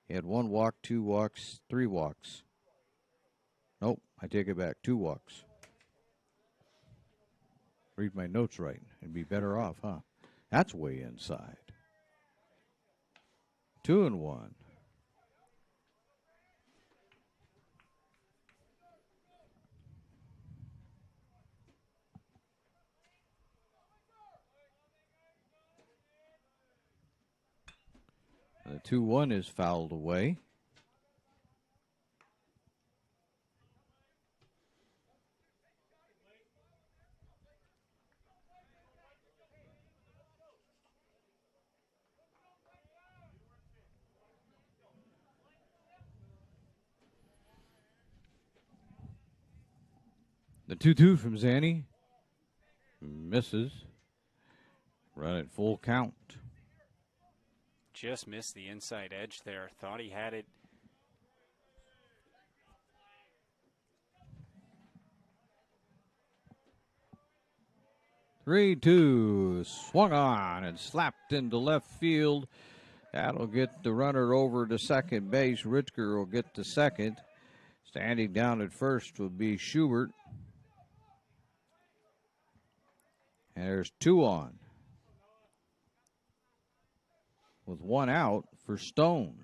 he had 1 walk, 2 walks, 3 walks. Nope, I take it back. 2 walks. Read my notes right and be better off, huh? That's way inside. 2-1. The 2-1 is fouled away. The 2-2 from Zanny. Misses. Run at full count. Just missed the inside edge there. Thought he had it. Three, 2, swung on and slapped into left field. That'll get the runner over to second base. Ritzker will get to second. Standing down at first will be Schubert. And there's 2 on. With 1 out for Stone.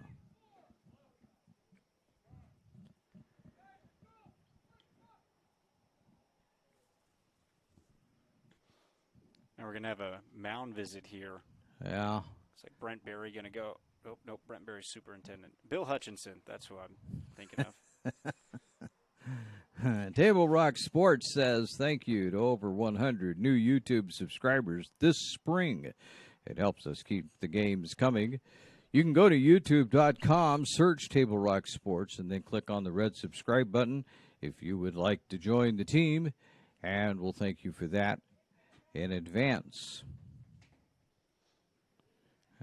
Now we're going to have a mound visit here. Yeah. It's like Brent Berry going to go. Oh, nope, Brent Berry's superintendent. Bill Hutchinson, that's who I'm thinking of. Table Rock Sports says thank you to over 100 new YouTube subscribers this spring. It helps us keep the games coming. You can go to youtube.com, search Table Rock Sports, and then click on the red subscribe button if you would like to join the team, and we'll thank you for that in advance.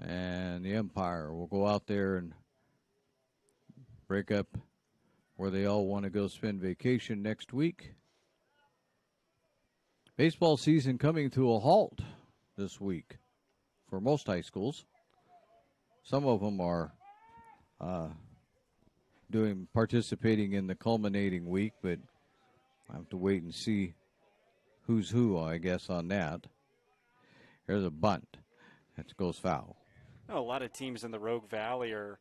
And the Empire will go out there and break up where they all want to go spend vacation next week. Baseball season coming to a halt this week for most high schools. Some of them are participating in the culminating week, but I have to wait and see who's who, I guess, on that. There's a bunt. That goes foul. A lot of teams in the Rogue Valley are,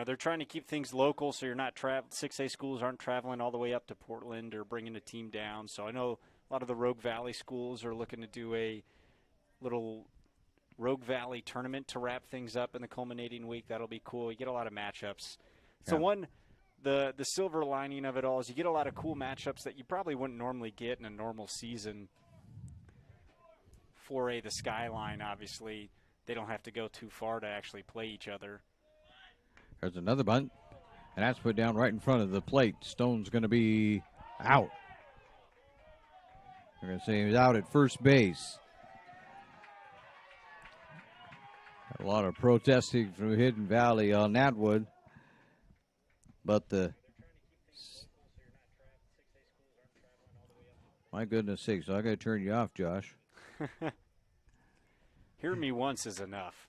they're trying to keep things local, so you're not 6A schools aren't traveling all the way up to Portland or bringing a team down. So I know a lot of the Rogue Valley schools are looking to do a little Rogue Valley tournament to wrap things up in the culminating week. That'll be cool. You get a lot of matchups. So the silver lining of it all is you get a lot of cool matchups that you probably wouldn't normally get in a normal season. 4A, the Skyline, obviously, they don't have to go too far to actually play each other. There's another bunt, and that's put down right in front of the plate. Stone's going to be out. They're going to say he's out at first base. A lot of protesting from Hidden Valley on that one. But my goodness sakes, so I got to turn you off, Josh. Hear me once is enough.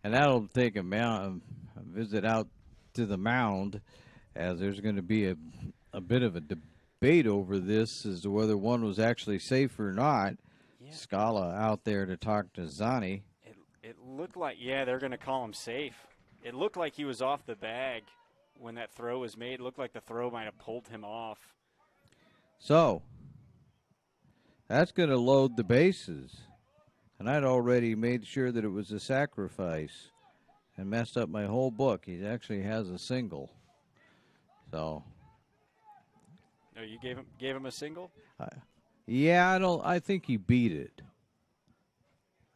And that'll take a visit out to the mound, as there's going to be a bit of a debate over this as to whether one was actually safe or not. Yeah. Scala out there to talk to Zani. It looked like, they're going to call him safe. It looked like he was off the bag when that throw was made. It looked like the throw might have pulled him off. So, that's going to load the bases. And I'd already made sure that it was a sacrifice and messed up my whole book. He actually has a single. So. No, you gave him a single? Yeah, I think he beat it.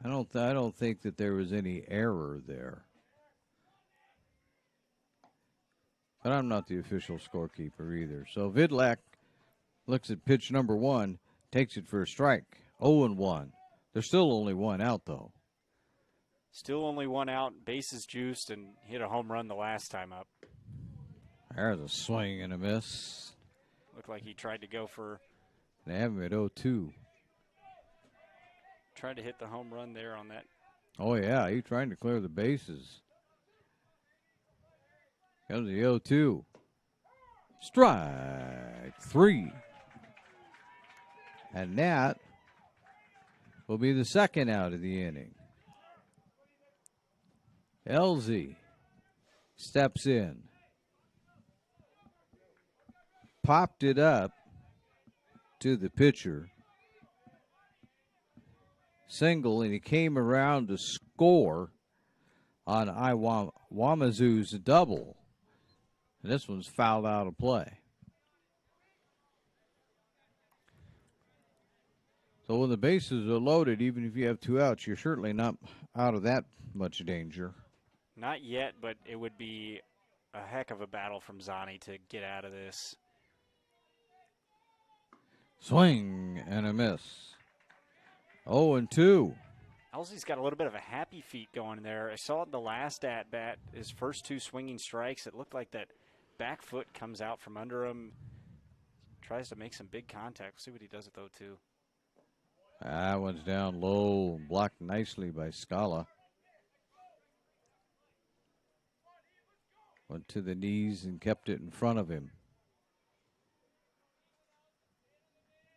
I don't think that there was any error there. But I'm not the official scorekeeper either. So Vidlak looks at pitch number 1, takes it for a strike. 0-1. There's still only 1 out, though. Still only 1 out. Bases juiced and hit a home run the last time up. There's a swing and a miss. Looked like he tried to go for. They have him at 0-2. Tried to hit the home run there on that. Oh, yeah. He's trying to clear the bases. Comes the 0-2. Strike 3. And that will be the second out of the inning. LZ steps in. Popped it up to the pitcher. Single, and he came around to score on Wamazu's double. And this one's fouled out of play. So when the bases are loaded, even if you have 2 outs, you're certainly not out of that much danger. Not yet, but it would be a heck of a battle from Zani to get out of this. Swing and a miss. 0-2. Elsie's got a little bit of a happy feet going there. I saw it the last at-bat, his first 2 swinging strikes. It looked like that back foot comes out from under him. Tries to make some big contact. We'll see what he does it, though, too. That one's down low, blocked nicely by Scala. Went to the knees and kept it in front of him.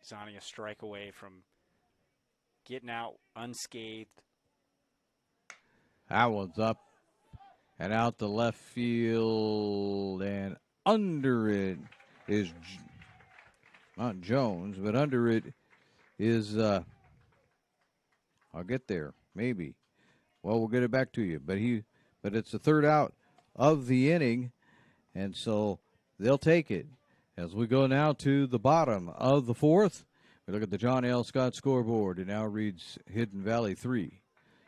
Zani a strike away from getting out unscathed. That one's up and out the left field, and under it is not Jones, but under it is, I'll get there, maybe. Well, we'll get it back to you. But it's the third out of the inning, and so they'll take it. As we go now to the bottom of the fourth, we look at the John L. Scott scoreboard. It now reads Hidden Valley 3,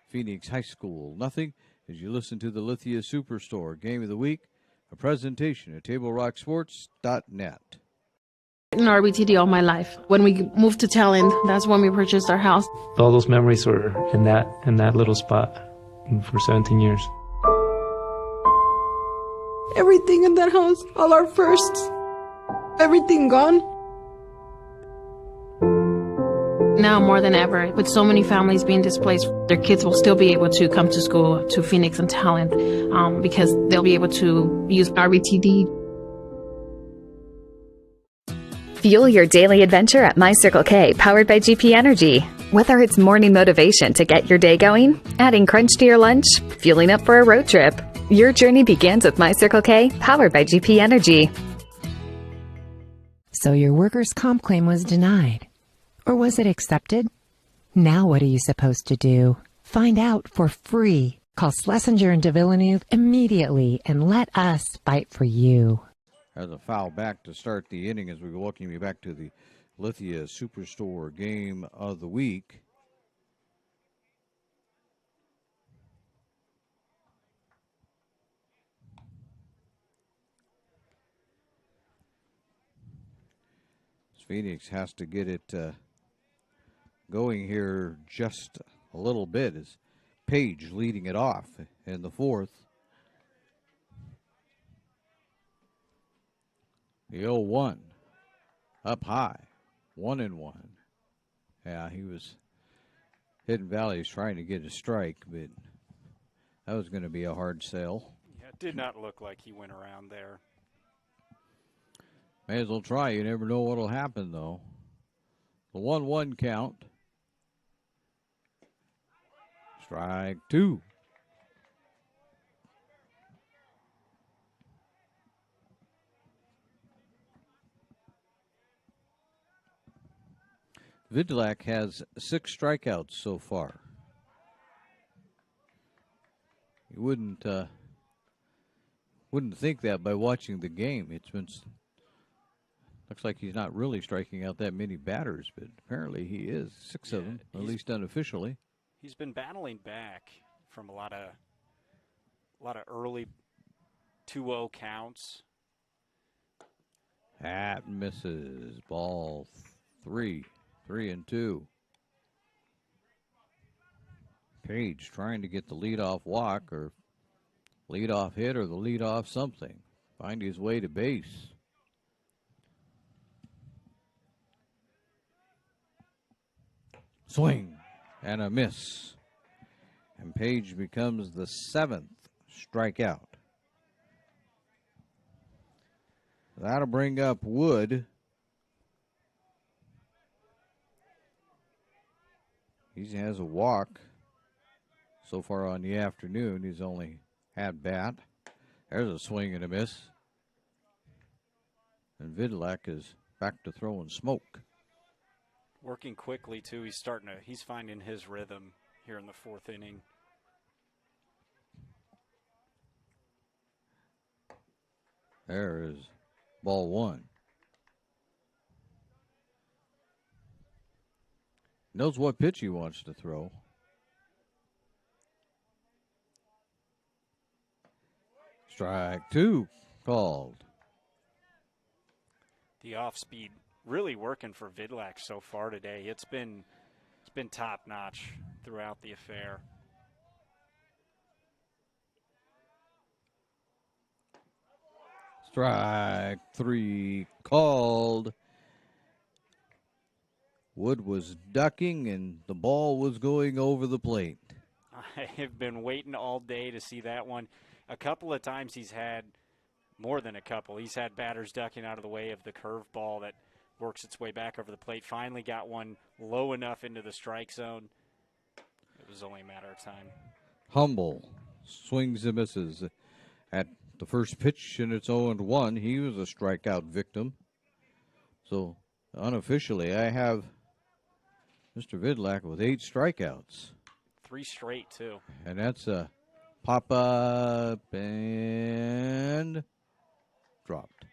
Phoenix High School nothing. As you listen to the Lithia Superstore Game of the Week, a presentation at TableRockSports.net. In RBTD all my life. When we moved to Talent, that's when we purchased our house. All those memories were in that little spot for 17 years. Everything in that house, all our firsts, everything gone. Now more than ever, with so many families being displaced, their kids will still be able to come to school to Phoenix and Talent because they'll be able to use RBTD. Fuel your daily adventure at My Circle K, powered by GP Energy. Whether it's morning motivation to get your day going, adding crunch to your lunch, fueling up for a road trip, your journey begins with My Circle K, powered by GP Energy. So your workers' comp claim was denied. Or was it accepted? Now what are you supposed to do? Find out for free. Call Schlesinger and de Villeneuve immediately and let us fight for you. There's a foul back to start the inning as we welcome you back to the Lithia Superstore Game of the Week. Phoenix has to get it going here just a little bit as Page leading it off in the fourth. The 0-1 up high, 1-1. Yeah, he was Hidden Valley's trying to get a strike, but that was going to be a hard sell. Yeah, it did not look like he went around there. May as well try. You never know what'll happen, though. The 1-1 count. Strike 2. Vidlak has 6 strikeouts so far. You wouldn't think that by watching the game. It's been looks like he's not really striking out that many batters, but apparently he is. 6 of them, at least unofficially. He's been battling back from a lot of early 2-0 counts. That misses. Ball 3. 3-2. Page trying to get the leadoff walk or leadoff hit or the leadoff something. Find his way to base. Swing and a miss. And Page becomes the 7th strikeout. That'll bring up Wood. He has a walk so far on the afternoon. He's only had bat. There's a swing and a miss. And Vidlak is back to throwing smoke. Working quickly too. He's finding his rhythm here in the 4th inning. There is ball 1. Knows what pitch he wants to throw. Strike 2 called. The off-speed really working for Vidlac so far today. It's been top notch throughout the affair. Strike 3 called. Wood was ducking and the ball was going over the plate. I have been waiting all day to see that one. A couple of times he's had, more than a couple, he's had batters ducking out of the way of the curveball that works its way back over the plate. Finally got one low enough into the strike zone. It was only a matter of time. Humble swings and misses at the first pitch, and it's 0-1. He was a strikeout victim. So unofficially, I have Mr. Vidlac with 8 strikeouts. 3 straight, too. And that's a pop up and dropped.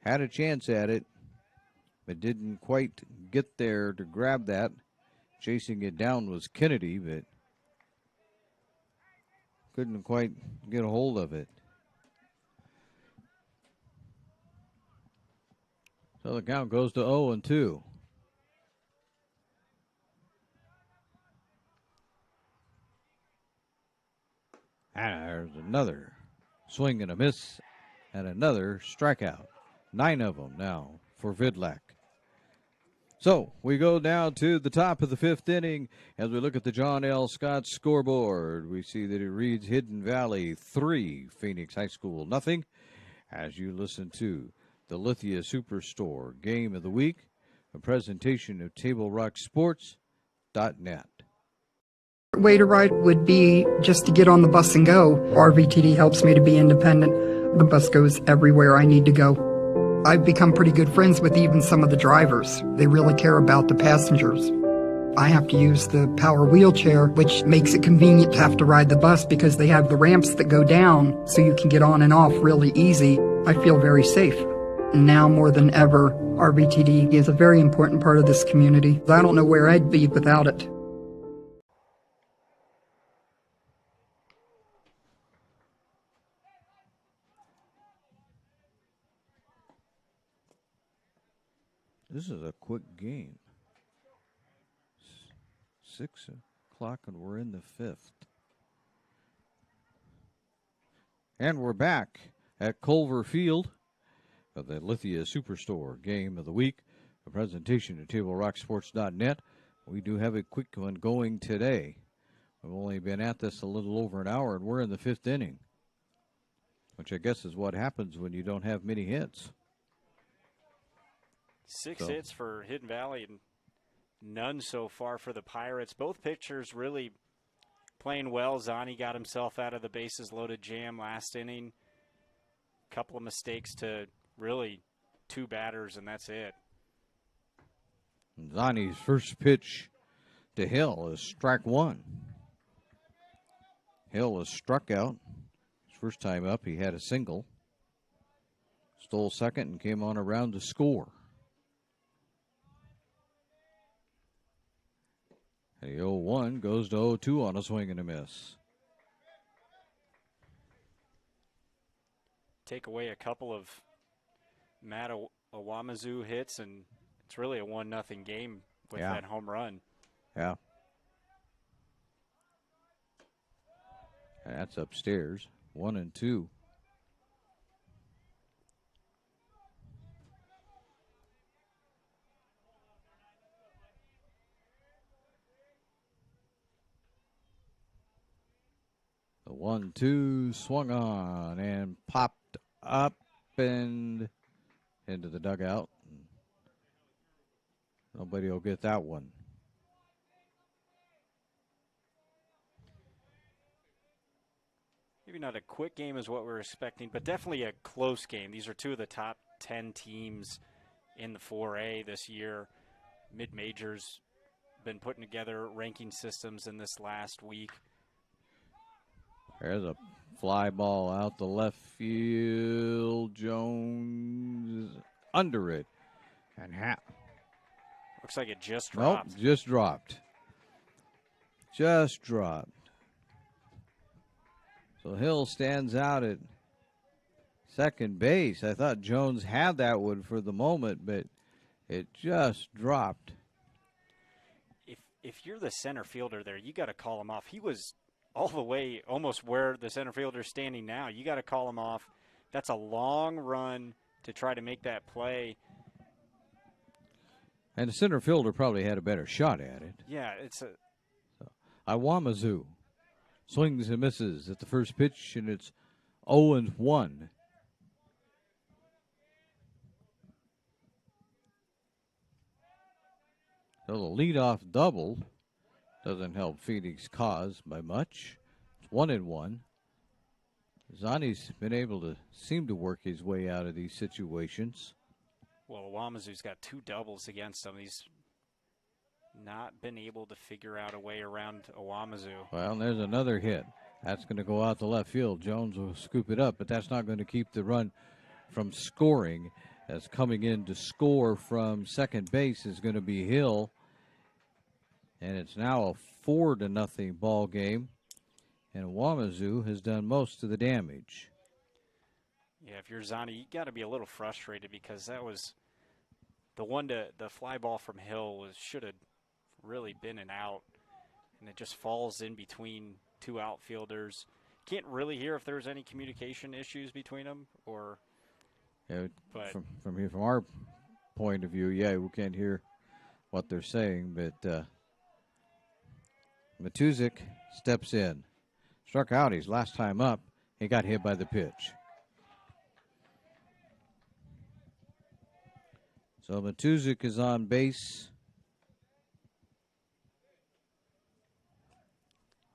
Had a chance at it, but didn't quite get there to grab that. Chasing it down was Kennedy, but couldn't quite get a hold of it. So the count goes to 0-2. And there's another swing and a miss and another strikeout. 9 of them now for Vidlac. So we go down to the top of the 5th inning. As we look at the John L. Scott scoreboard, we see that it reads Hidden Valley 3, Phoenix High School nothing. As you listen to the Lithia Superstore Game of the Week, a presentation of TableRockSports.net. Way to ride would be just to get on the bus and go. RVTD helps me to be independent. The bus goes everywhere I need to go. I've become pretty good friends with even some of the drivers. They really care about the passengers. I have to use the power wheelchair, which makes it convenient to have to ride the bus because they have the ramps that go down so you can get on and off really easy. I feel very safe. Now more than ever, RVTD is a very important part of this community. I don't know where I'd be without it. This is a quick game. 6 o'clock and we're in the 5th. And we're back at Culver Field of the Lithia Superstore Game of the Week, a presentation of TableRockSports.net. We do have a quick one going today. We've only been at this a little over an hour, and we're in the 5th inning, which I guess is what happens when you don't have many hits. 6 hits for Hidden Valley and none so far for the Pirates. Both pitchers really playing well. Zani got himself out of the bases loaded jam last inning. Couple of mistakes to really 2 batters, and that's it. Zani's first pitch to Hill is strike 1. Hill was struck out. His first time up, he had a single. Stole second and came on around to score. The 0-1 goes to 0-2 on a swing and a miss. Take away a couple of Matt Awamazu hits, and it's really a 1-0 game with that home run. Yeah. And that's upstairs. 1-2. The 1-2 swung on and popped up and into the dugout. Nobody will get that one. Maybe not a quick game is what we're expecting, but definitely a close game. These are 2 of the top 10 teams in the 4A this year. Mid-majors been putting together ranking systems in this last week. There's a fly ball out the left field. Jones under it. And looks like it just dropped. Nope, just dropped. Just dropped. So Hill stands out at second base. I thought Jones had that one for the moment, but It just dropped. If you're the center fielder there, you got to call him off. He was all the way almost where the center fielder's standing now. You got to call him off. That's a long run to try to make that play. And the center fielder probably had a better shot at it. Yeah, it's a... Iwamizu swings and misses at the first pitch, and it's 0-1. So the leadoff double doesn't help Phoenix cause by much. It's 1-1. Zani's been able to seem to work his way out of these situations. Well, Wamazu's got 2 doubles against him. He's not been able to figure out a way around Owamazu. Well, and there's another hit. That's going to go out to left field. Jones will scoop it up, but that's not going to keep the run from scoring. As coming in to score from second base is going to be Hill. And it's now a 4-0 ball game. And Owamazu has done most of the damage. Yeah, if you're Zani, you got to be a little frustrated because that was the fly ball from Hill should have really been an out, and it just falls in between 2 outfielders. Can't really hear if there's any communication issues between them, or. Yeah, but from our point of view, yeah, we can't hear what they're saying, but Matuzik steps in, struck out his last time up. He got hit by the pitch. So Matuzik is on base.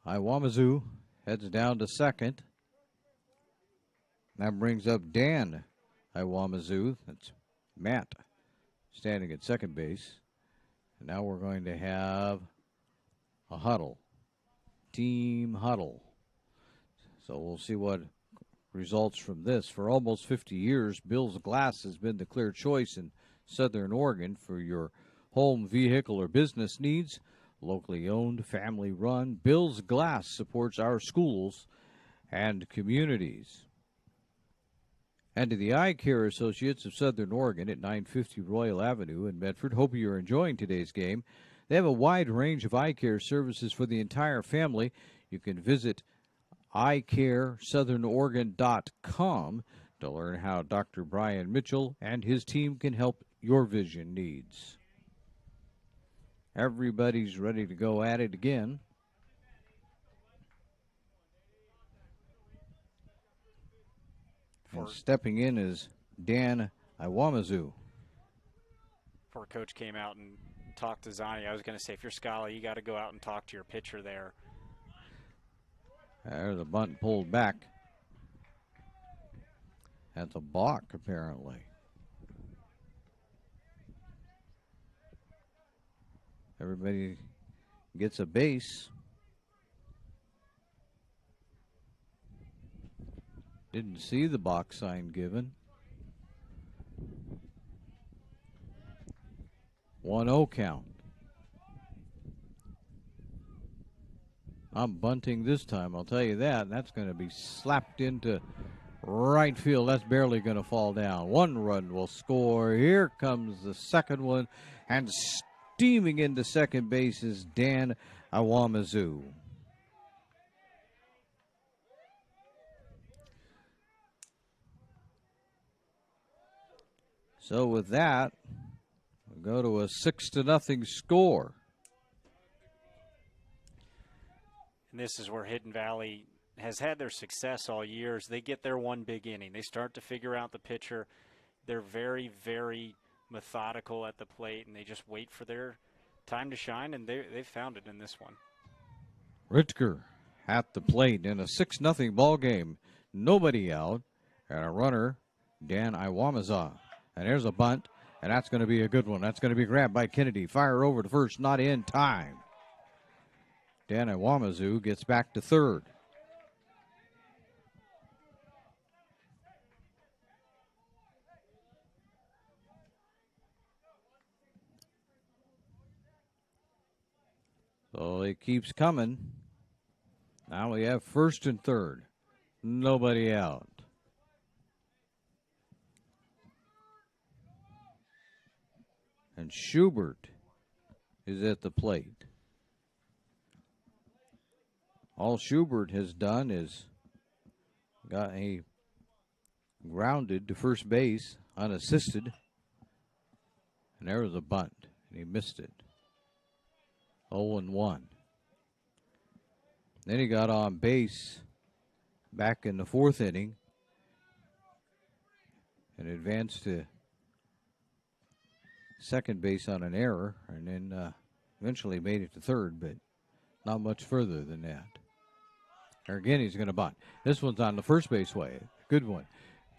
Iwamizu heads down to second. That brings up Dan Iwamizu. That's Matt standing at second base. And now we're going to have a huddle. Team huddle. So we'll see what results from this. For almost 50 years, Bill's Glass has been the clear choice in Southern Oregon for your home, vehicle, or business needs. Locally owned, family run, Bill's Glass supports our schools and communities. And to the Eye Care Associates of Southern Oregon at 950 Royal Avenue in Medford, hope you're enjoying today's game. They have a wide range of eye care services for the entire family. You can visit eyecaresouthern.oregon.com to learn how Dr. Brian Mitchell and his team can help your vision needs. Everybody's ready to go at it again. And stepping in is Dan Iwamizu. Before Coach came out and talked to Zani, I was going to say, if you're Scala, you got to go out and talk to your pitcher there. There's a bunt pulled back. That's a balk, apparently. Everybody gets a base. Didn't see the box sign given. 1-0 count. I'm bunting this time, I'll tell you that. That's going to be slapped into right field. That's barely going to fall down. 1 run will score. Here comes the second one, and steaming into second base is Dan Iwamizu. So with that, we'll go to a 6-0 score. And this is where Hidden Valley has had their success all year. They get their one big inning. They start to figure out the pitcher. They're very, very methodical at the plate, and they just wait for their time to shine, and they found it in this one. Ritker at the plate in a 6-0 ball game. Nobody out, and a runner, Dan Iwamizu. And there's a bunt, and that's going to be a good one. That's going to be grabbed by Kennedy. Fire over to first, not in time. Dan Iwamizu gets back to third. So it keeps coming. Now we have first and third. Nobody out. And Schubert is at the plate. All Schubert has done is got a grounded to first base unassisted. And there was a bunt. And he missed it. 0-1. Then he got on base back in the fourth inning and advanced to second base on an error, and then eventually made it to third, but not much further than that. There again, he's going to bunt. This one's on the first base way. Good one.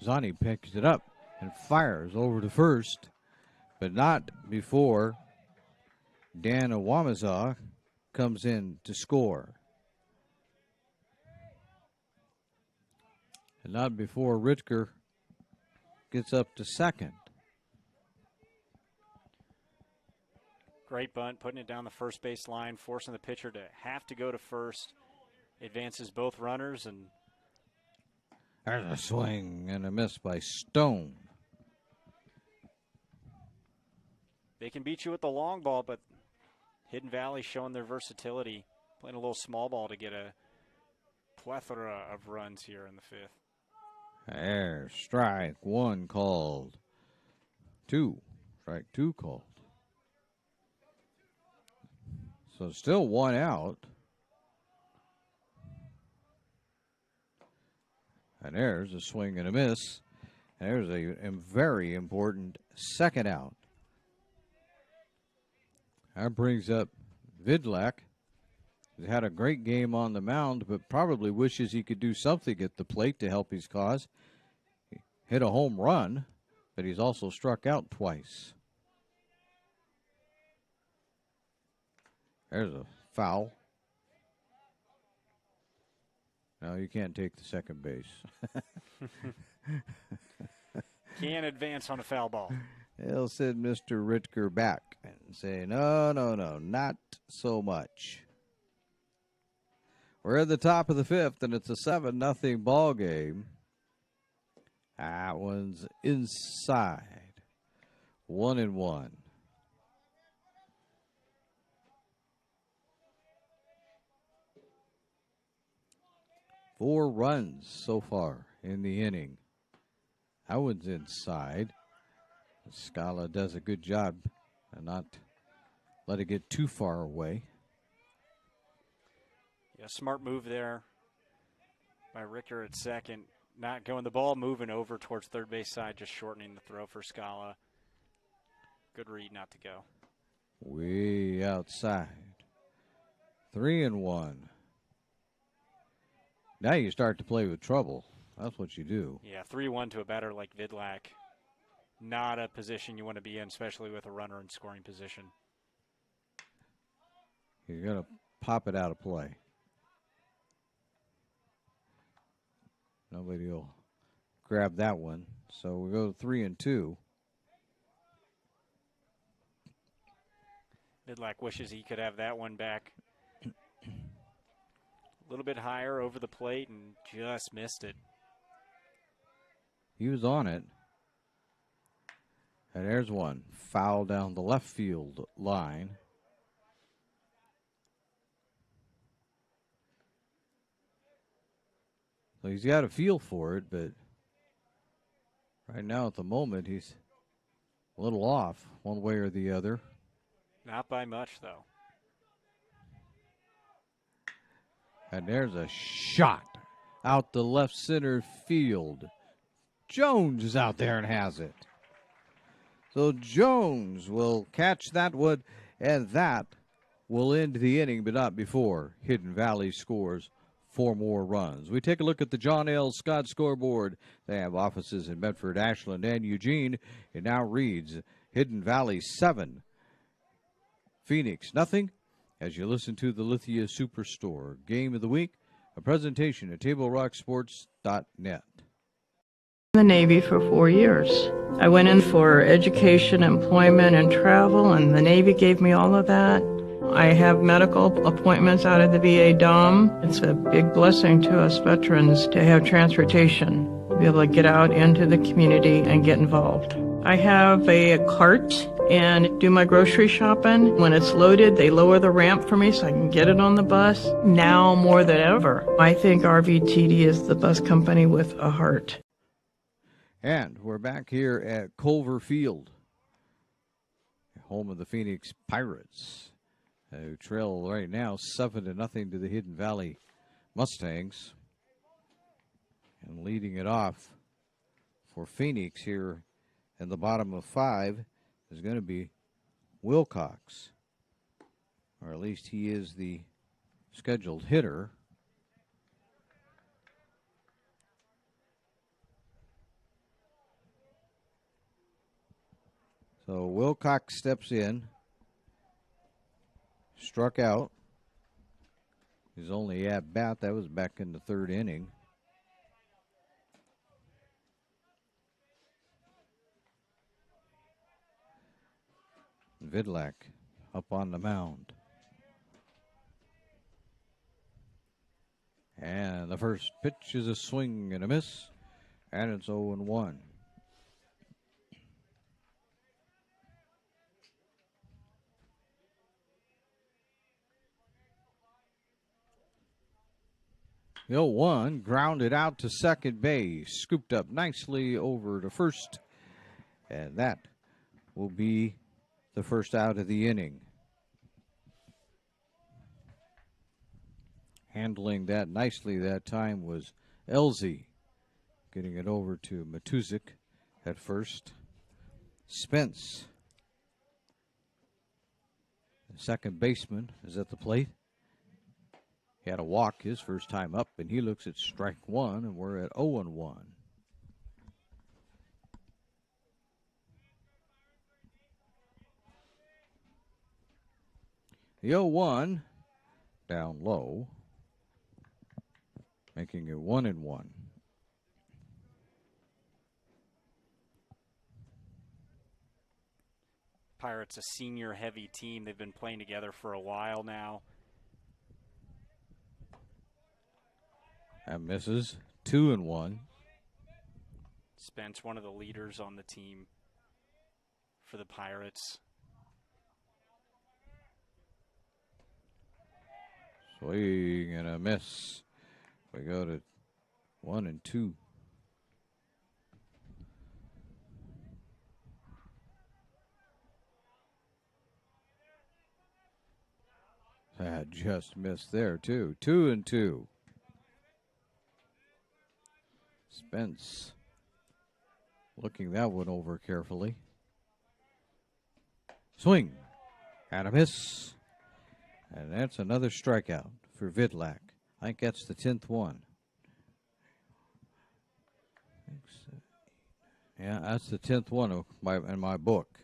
Zani picks it up and fires over to first, but not before Dan Awamaza comes in to score. And not before Ritker gets up to second. Great bunt, putting it down the first base line, forcing the pitcher to have to go to first. Advances both runners, and there's a swing and a miss by Stone. They can beat you with the long ball, but Hidden Valley showing their versatility, playing a little small ball to get a plethora of runs here in the fifth. There, strike one called. Strike two called. So still one out. And there's a swing and a miss. And there's a very important second out. That brings up Vidlak. He's had a great game on the mound, but probably wishes he could do something at the plate to help his cause. He hit a home run, but he's also struck out twice. There's a foul. No, you can't take the second base. Can't advance on a foul ball. They'll send Mr. Ritker back and say, no, not so much. We're at the top of the fifth, and it's a 7-0 ball game. That one's inside. 1-1. Four runs so far in the inning. That one's inside. Scala does a good job and not let it get too far away. Yeah, smart move there by Ricker at second. Not going the ball, moving over towards third base side, just shortening the throw for Scala. Good read not to go. Way outside. 3-1. Now you start to play with trouble. That's what you do. Yeah, 3-1 to a batter like Vidlak. Not a position you want to be in, especially with a runner in scoring position. You're going to pop it out of play. Nobody will grab that one. So we go 3-2. Vidlak wishes he could have that one back. A little bit higher over the plate and just missed it. He was on it. And there's one. Foul down the left field line. So he's got a feel for it, but right now at the moment he's a little off one way or the other. Not by much, though. And there's a shot out the left center field. Jones is out there and has it. So Jones will catch that one, and that will end the inning, but not before Hidden Valley scores 4 more runs. We take a look at the John L. Scott scoreboard. They have offices in Medford, Ashland, and Eugene. It now reads Hidden Valley 7, Phoenix nothing. As you listen to the Lithia Superstore Game of the Week, a presentation at TableRockSports.net. The Navy for 4 years. I went in for education, employment, and travel, and the Navy gave me all of that. I have medical appointments out of the VA DOM. It's a big blessing to us veterans to have transportation, to be able to get out into the community and get involved. I have a cart and do my grocery shopping. When it's loaded, they lower the ramp for me so I can get it on the bus. Now more than ever, I think RVTD is the bus company with a heart. And we're back here at Culver Field, home of the Phoenix Pirates, who trail right now 7-0 to the Hidden Valley Mustangs. And leading it off for Phoenix here in the bottom of 5 is going to be Wilcox, or at least he is the scheduled hitter. So Wilcox steps in, struck out. His only at bat, that was back in the 3rd inning. Vidlac up on the mound. And the first pitch is a swing and a miss, and it's 0-1. The 0-1 grounded out to second base, scooped up nicely over to first, and that will be the first out of the inning. Handling that nicely that time was Elzy, getting it over to Matuzik at first. Spence, the second baseman, is at the plate. He had a walk his first time up, and he looks at strike 1, and we're at 0-1. The 0-1 down low, making it 1-1. Pirates, a senior-heavy team. They've been playing together for a while now. That misses. 2-1. Spence, one of the leaders on the team for the Pirates. Swing and a miss. We go to 1-2. That just missed there, too. 2-2. Spence looking that one over carefully. Swing and a miss. And that's another strikeout for Vidlac. I think that's the 10th one. Yeah, that's the 10th one in my book.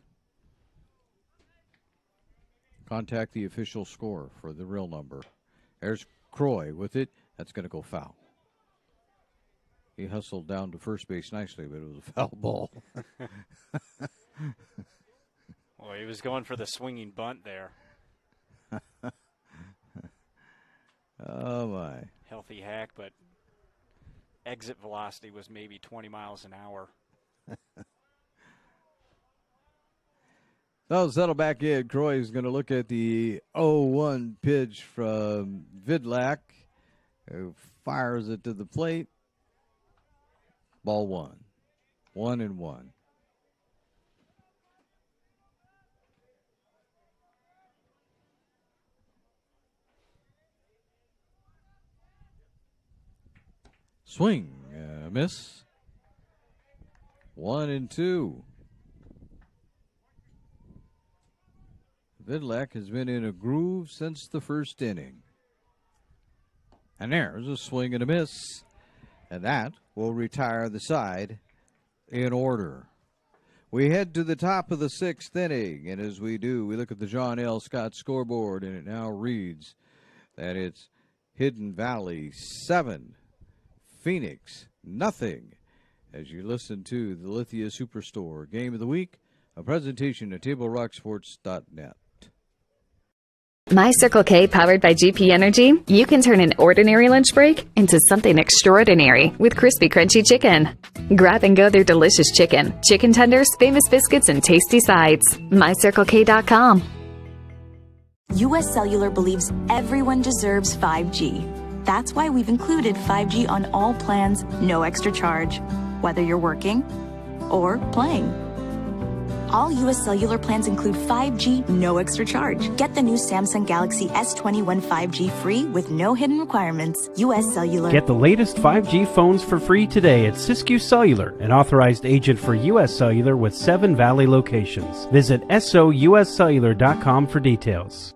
Contact the official score for the real number. There's Croy with it. That's going to go foul. He hustled down to first base nicely, but it was a foul ball. Well, he was going for the swinging bunt there. Oh, my. Healthy hack, but exit velocity was maybe 20 miles an hour. So settle back in. Croy is going to look at the 0-1 pitch from Vidlac, who fires it to the plate. Ball 1. 1-1. Swing, miss. 1-2. Vidlac has been in a groove since the first inning. And there's a swing and a miss. And that will retire the side in order. We head to the top of the 6th inning. And as we do, we look at the John L. Scott scoreboard. And it now reads that it's Hidden Valley 7, Phoenix nothing. As you listen to the Lithia Superstore Game of the Week, a presentation at TableRockSports.net. My Circle K, powered by GP Energy, you can turn an ordinary lunch break into something extraordinary with crispy, crunchy chicken. Grab and go their delicious chicken, chicken tenders, famous biscuits, and tasty sides. MyCircleK.com. US Cellular believes everyone deserves 5G. That's why we've included 5G on all plans, no extra charge, whether you're working or playing. All US Cellular plans include 5G, no extra charge. Get the new Samsung Galaxy S21 5G free with no hidden requirements. US Cellular. Get the latest 5G phones for free today at Siskiyou Cellular, an authorized agent for US Cellular with 7 Valley locations. Visit souscellular.com for details.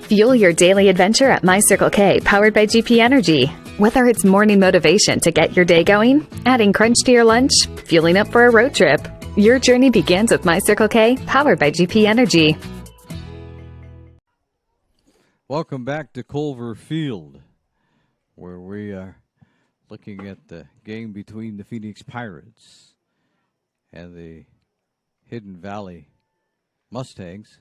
Fuel your daily adventure at My Circle K, powered by GP Energy. Whether it's morning motivation to get your day going, adding crunch to your lunch, fueling up for a road trip, your journey begins with My Circle K, powered by GP Energy. Welcome back to Culver Field, where we are looking at the game between the Phoenix Pirates and the Hidden Valley Mustangs.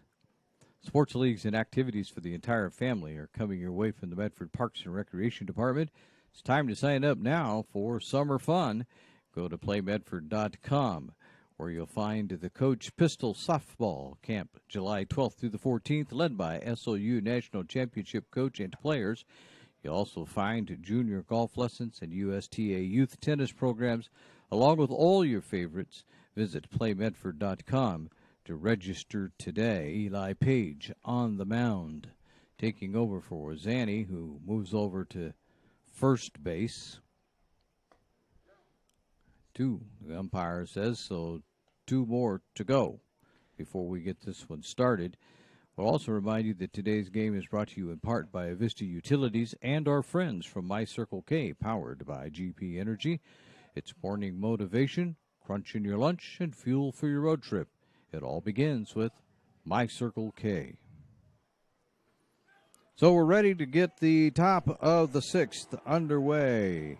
Sports leagues and activities for the entire family are coming your way from the Medford Parks and Recreation Department. It's time to sign up now for summer fun. Go to playmedford.com, where you'll find the Coach Pistol Softball Camp, July 12th through the 14th, led by SOU National Championship coach and players. You'll also find junior golf lessons and USTA youth tennis programs, along with all your favorites. Visit playmedford.com to register today. Eli Page on the mound, taking over for Zanny, who moves over to first base. 2, the umpire says, so 2 more to go before we get this one started. We'll also remind you that today's game is brought to you in part by Avista Utilities and our friends from My Circle K, powered by GP Energy. It's morning motivation, crunch in your lunch, and fuel for your road trip. It all begins with My Circle K. So we're ready to get the top of the 6th underway.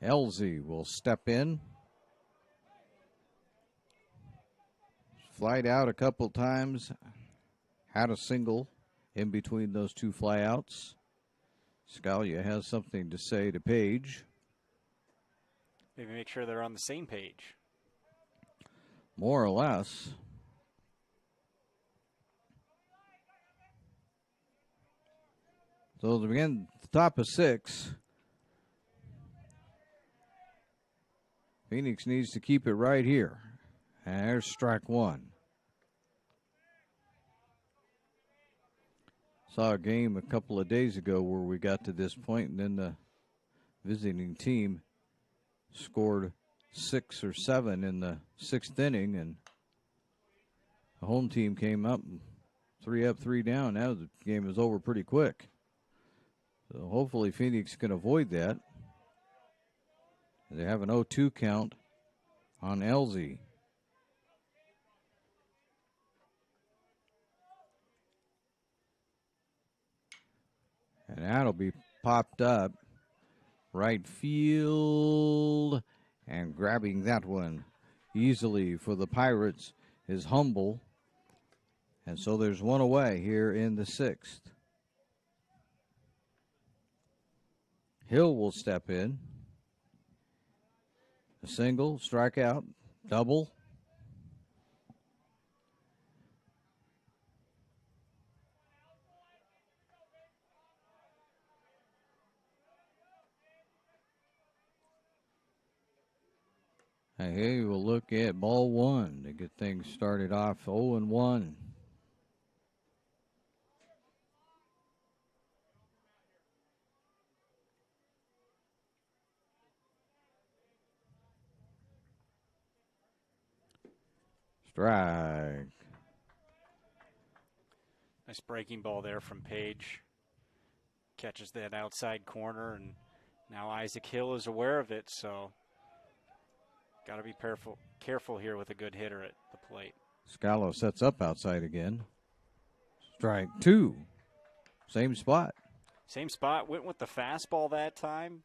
Elsie will step in. Flied out a couple times. Had a single in between those 2 flyouts. Scalia has something to say to Page. Maybe make sure they're on the same page. More or less. So to begin the top of 6, Phoenix needs to keep it right here. And there's strike 1. Saw a game a couple of days ago where we got to this point, and then the visiting team scored 6 or 7 in the 6th inning, and the home team came up 3 up, 3 down. Now the game is over pretty quick. So hopefully Phoenix can avoid that. They have an 0-2 count on Elsie. And that'll be popped up right field, and grabbing that one easily for the Pirates is Humble. And so there's 1 away here in the 6th. Hill will step in. A single, strikeout, double. And here we'll look at ball 1 to get things started off 0-1. Strike. Nice breaking ball there from Page. Catches that outside corner, and now Isaac Hill is aware of it, so got to be careful here with a good hitter at the plate. Scalo sets up outside again. Strike 2. Same spot. Same spot. Went with the fastball that time.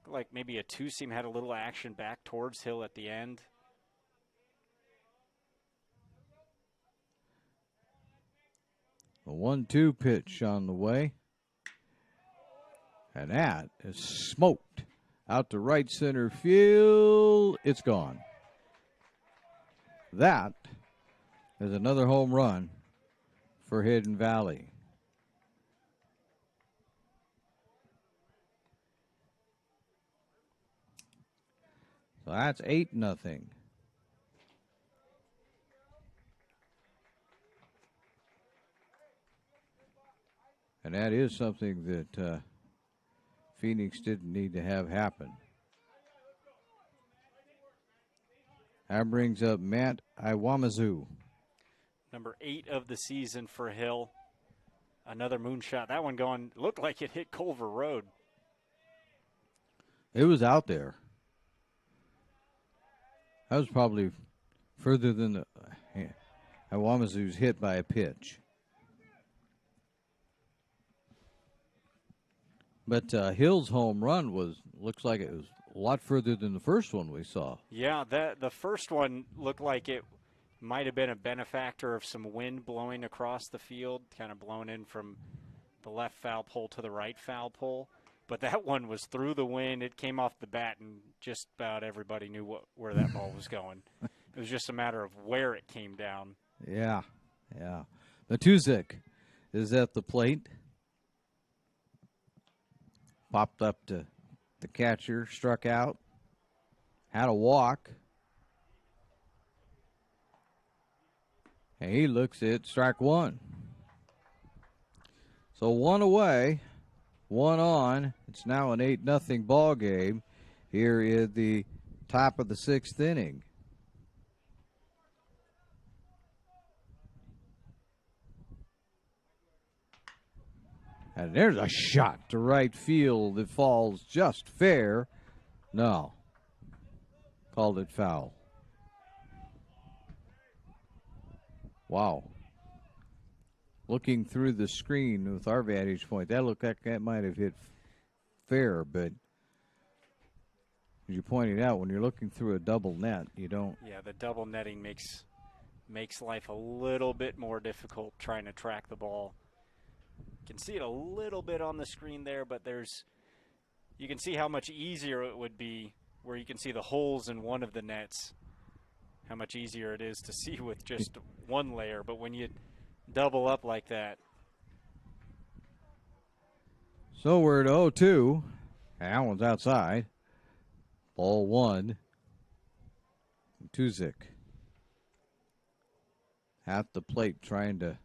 Like maybe a 2-seam, had a little action back towards Hill at the end. A 1-2 pitch on the way. And that is smoked out to right center field. It's gone. That is another home run for Hidden Valley. So that's 8-0. And that is something that Phoenix didn't need to have happen. That brings up Matt Iwamazu. Number 8 of the season for Hill. Another moonshot. That one going, looked like it hit Culver Road. It was out there. That was probably further than the Iwamazu's hit by a pitch. But Hill's home run looks like it was a lot further than the first one we saw. Yeah, the first one looked like it might have been a benefactor of some wind blowing across the field, kind of blown in from the left foul pole to the right foul pole. But that one was through the wind. It came off the bat, and just about everybody knew where that ball was going. It was just a matter of where it came down. Yeah. Matuzik is at the plate. Popped up to the catcher, struck out, had a walk. And he looks at strike one. So one away, one on. It's now an 8-0 ball game here in the top of the 6th inning. And there's a shot to right field that falls just fair. No. Called it foul. Wow. Looking through the screen with our vantage point, that looked like that might have hit fair, but as you pointed out, when you're looking through a double net, you don't. Yeah, the double netting makes life a little bit more difficult trying to track the ball. You can see it a little bit on the screen there, but you can see how much easier it would be where you can see the holes in one of the nets, how much easier it is to see with just one layer. But when you double up like that. So we're at 0-2. That one's outside. Ball one. Tuzik at the plate trying to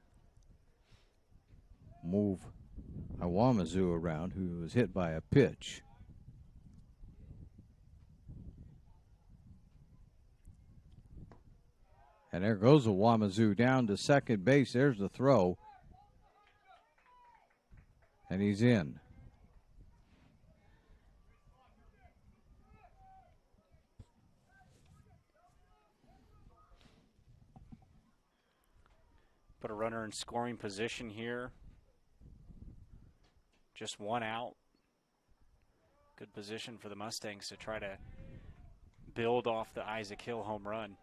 move Iwamazu around, who was hit by a pitch. And there goes Iwamazu down to second base. There's the throw. And he's in. Put a runner in scoring position here. Just one out. Good position for the Mustangs to try to build off the Isaac Hill home run.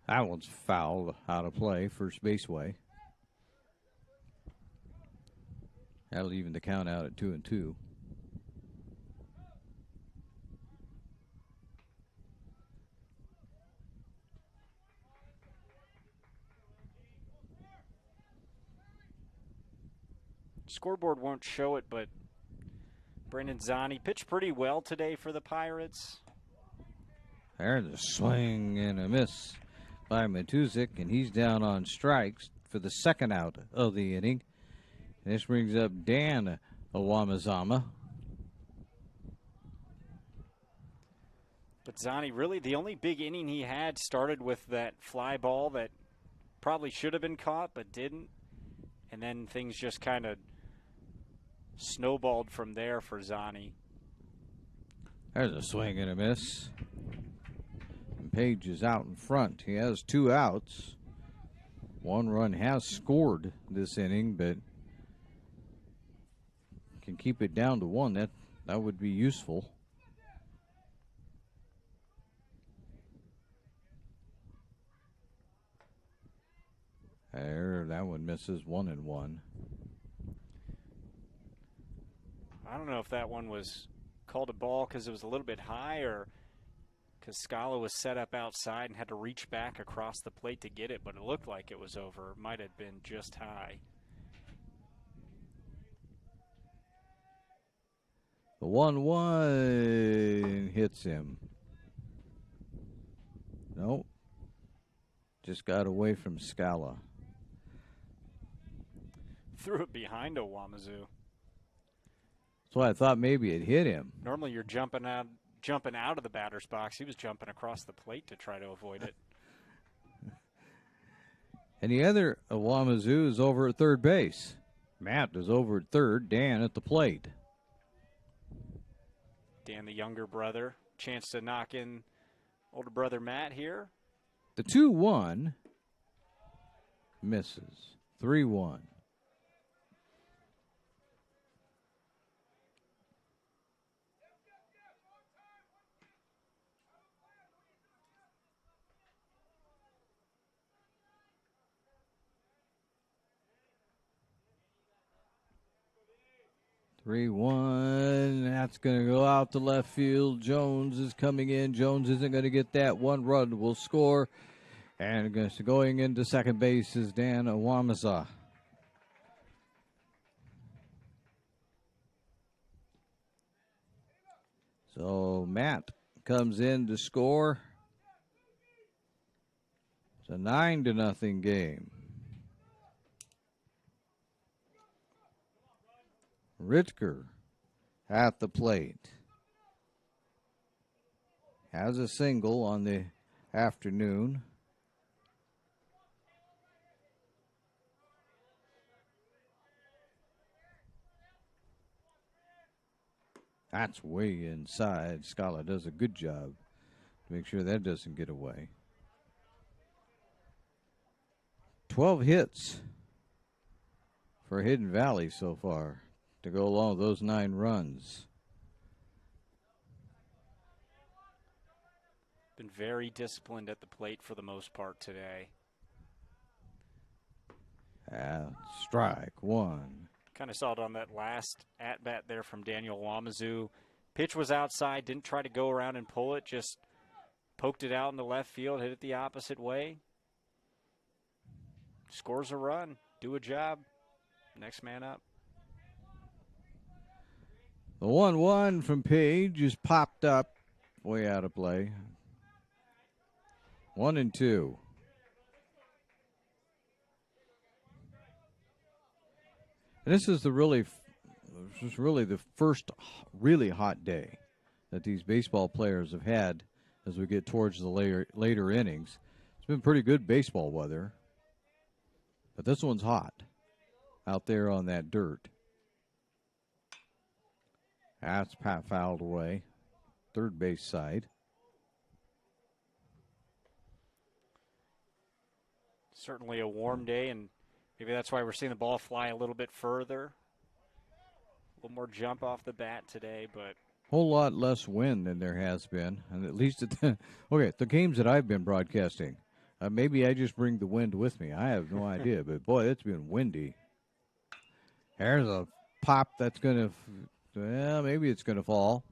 That one's fouled out of play, first base way. That'll even the count out at 2-2. Scoreboard won't show it, but Brendan Zani pitched pretty well today for the Pirates. There's a swing and a miss by Matuzik, and he's down on strikes for the second out of the inning. This brings up Dan Iwamazama. But Zani, really the only big inning he had started with that fly ball that probably should have been caught but didn't. And then things just kind of snowballed from there for Zani. There's a swing and a miss. And Page is out in front. He has 2 outs. 1 run has scored this inning, but can keep it down to 1. That would be useful. There, that one misses 1-1. I don't know if that one was called a ball because it was a little bit high or because Scala was set up outside and had to reach back across the plate to get it, but it looked like it was over. It might have been just high. The 1-1 hits him. Nope. Just got away from Scala. Threw it behind Owamizu. That's why I thought maybe it hit him. Normally you're jumping out of the batter's box. He was jumping across the plate to try to avoid it. And the other Owamizu is over at third base. Matt is over at third. Dan at the plate. Dan, the younger brother, chance to knock in older brother Matt here. The 2-1 misses. 3-1. That's going to go out to left field. Jones is coming in. Jones isn't going to get that. 1 run will score. And going into second base is Dan Owamizu. So Matt comes in to score. It's a 9-0 game. Ritker at the plate. Has a single on the afternoon. That's way inside. Scala does a good job to make sure that doesn't get away. 12 hits for Hidden Valley so far to go along with those 9 runs. Been very disciplined at the plate for the most part today. Strike 1. Kind of saw it on that last at-bat there from Daniel Owamizu. Pitch was outside, didn't try to go around and pull it, just poked it out in the left field, hit it the opposite way. Scores a run, do a job, next man up. The 1-1 from Page is popped up, way out of play. 1-2. And this is really the first really hot day that these baseball players have had as we get towards the later innings. It's been pretty good baseball weather, but this one's hot out there on that dirt. That's fouled away, third base side. Certainly a warm day, and maybe that's why we're seeing the ball fly a little bit further. A little more jump off the bat today, but Whole lot less wind than there has been, and at least the games that I've been broadcasting. Maybe I just bring the wind with me. I have no idea, but boy, it's been windy. There's a pop that's going to, maybe it's going to fall.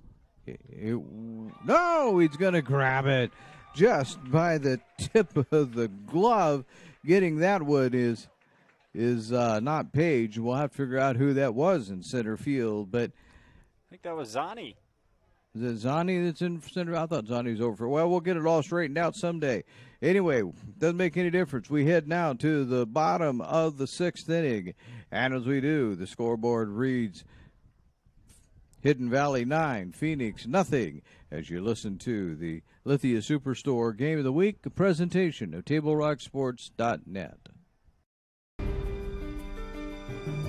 No, he's going to grab it just by the tip of the glove. Getting that one is not Page. We'll have to figure out who that was in center field, but I think that was Zani. Is it Zani that's in center? I thought Zani was over for. Well, we'll get it all straightened out someday. Anyway, doesn't make any difference. We head now to the bottom of the 6th inning. And as we do, the scoreboard reads Hidden Valley 9, Phoenix nothing. As you listen to the Lithia Superstore Game of the Week, a presentation of TableRockSports.net.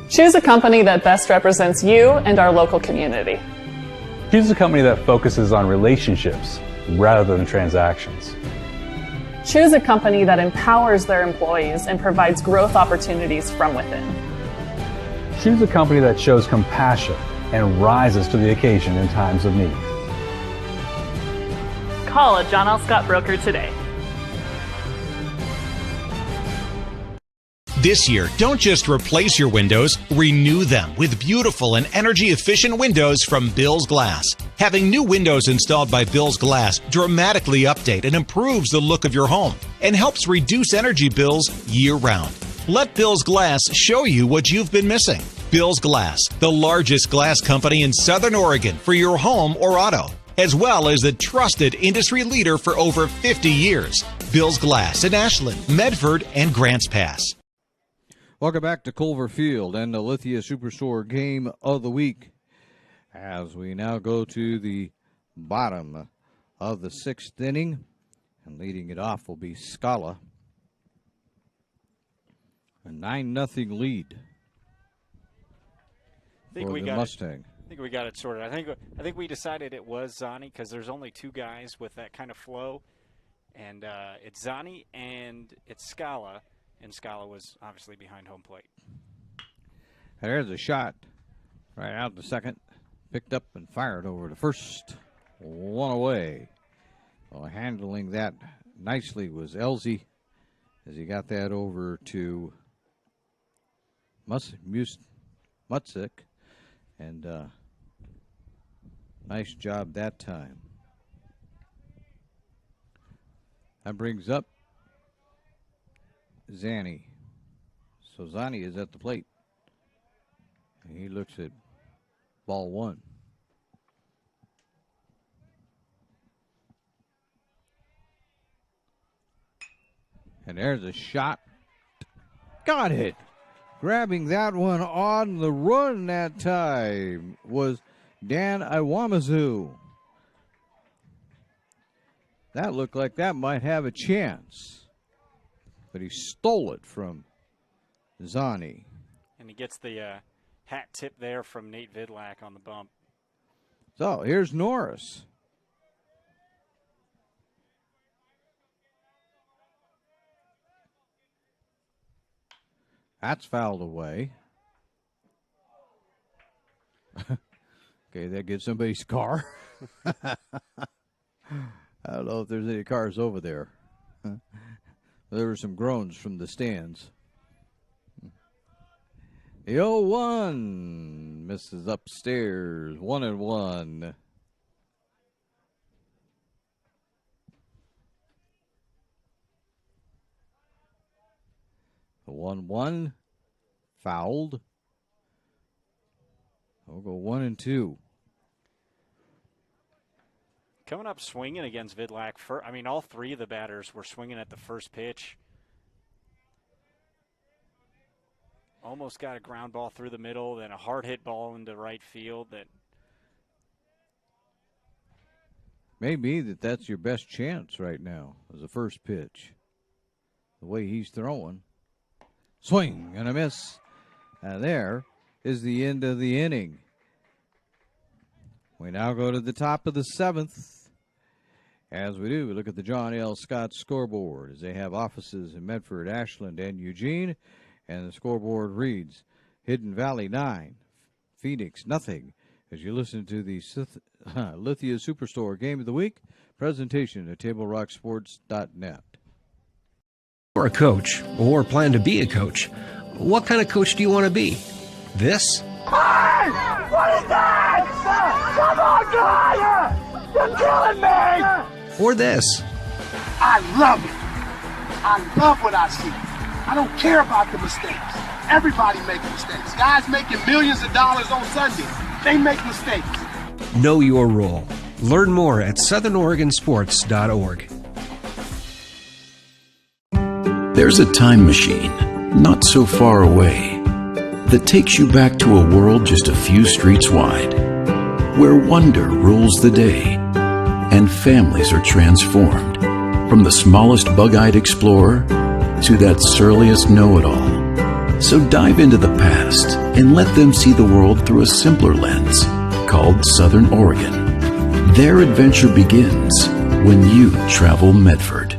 Choose a company that best represents you and our local community. Choose a company that focuses on relationships rather than transactions. Choose a company that empowers their employees and provides growth opportunities from within. Choose a company that shows compassion and rises to the occasion in times of need. Call a John L. Scott broker today. This year, don't just replace your windows, renew them with beautiful and energy-efficient windows from Bill's Glass. Having new windows installed by Bill's Glass dramatically update and improves the look of your home and helps reduce energy bills year-round. Let Bill's Glass show you what you've been missing. Bill's Glass, the largest glass company in Southern Oregon for your home or auto, as well as the trusted industry leader for over 50 years. Bill's Glass in Ashland, Medford, and Grants Pass. Welcome back to Culver Field and the Lithia Superstore Game of the Week, as we now go to the bottom of the 6th inning, and leading it off will be Scala. A 9-0 lead for the Mustang. I think we got it sorted. I think we decided it was Zani because there's only 2 guys with that kind of flow, and it's Zani and it's Scala. And Scala was obviously behind home plate. And there's a shot right out the second. Picked up and fired over the first. One away. Well, handling that nicely was Elsie as he got that over to Mutzik. And nice job that time. That brings up Zani. So Zani is at the plate. And he looks at ball 1. And there's a shot. Got it. Grabbing that one on the run that time was Dan Iwamazu. That looked like that might have a chance. But he stole it from Zani. And he gets the hat tip there from Nate Vidlak on the bump. So here's Norris. That's fouled away. Okay, that gets somebody's car. I don't know if there's any cars over there. There were some groans from the stands. The 0-1 misses upstairs. 1-1. The 1-1 fouled. We'll go 1-2. Coming up swinging against Vidlak. I mean, all 3 of the batters were swinging at the first pitch. Almost got a ground ball through the middle, then a hard hit ball into right field. That may be that's your best chance right now as a first pitch. The way he's throwing. Swing and a miss. And there is the end of the inning. We now go to the top of the 7th. As we do, we look at the John L. Scott scoreboard as they have offices in Medford, Ashland, and Eugene. And the scoreboard reads, Hidden Valley 9, Phoenix nothing. As you listen to the Lithia Superstore Game of the Week, presentation at TableRockSports.net. You're a coach or plan to be a coach. What kind of coach do you want to be? This? Hey! What is that? Come on, guy! You're killing me! Or this? I love it. I love what I see. I don't care about the mistakes. Everybody makes mistakes. Guys making millions of dollars on Sunday, they make mistakes. Know your role. Learn more at southernoregonsports.org. There's a time machine, not so far away, that takes you back to a world just a few streets wide, where wonder rules the day, and families are transformed, from the smallest bug-eyed explorer to that surliest know-it-all. So dive into the past and let them see the world through a simpler lens called Southern Oregon. Their adventure begins when you travel Medford.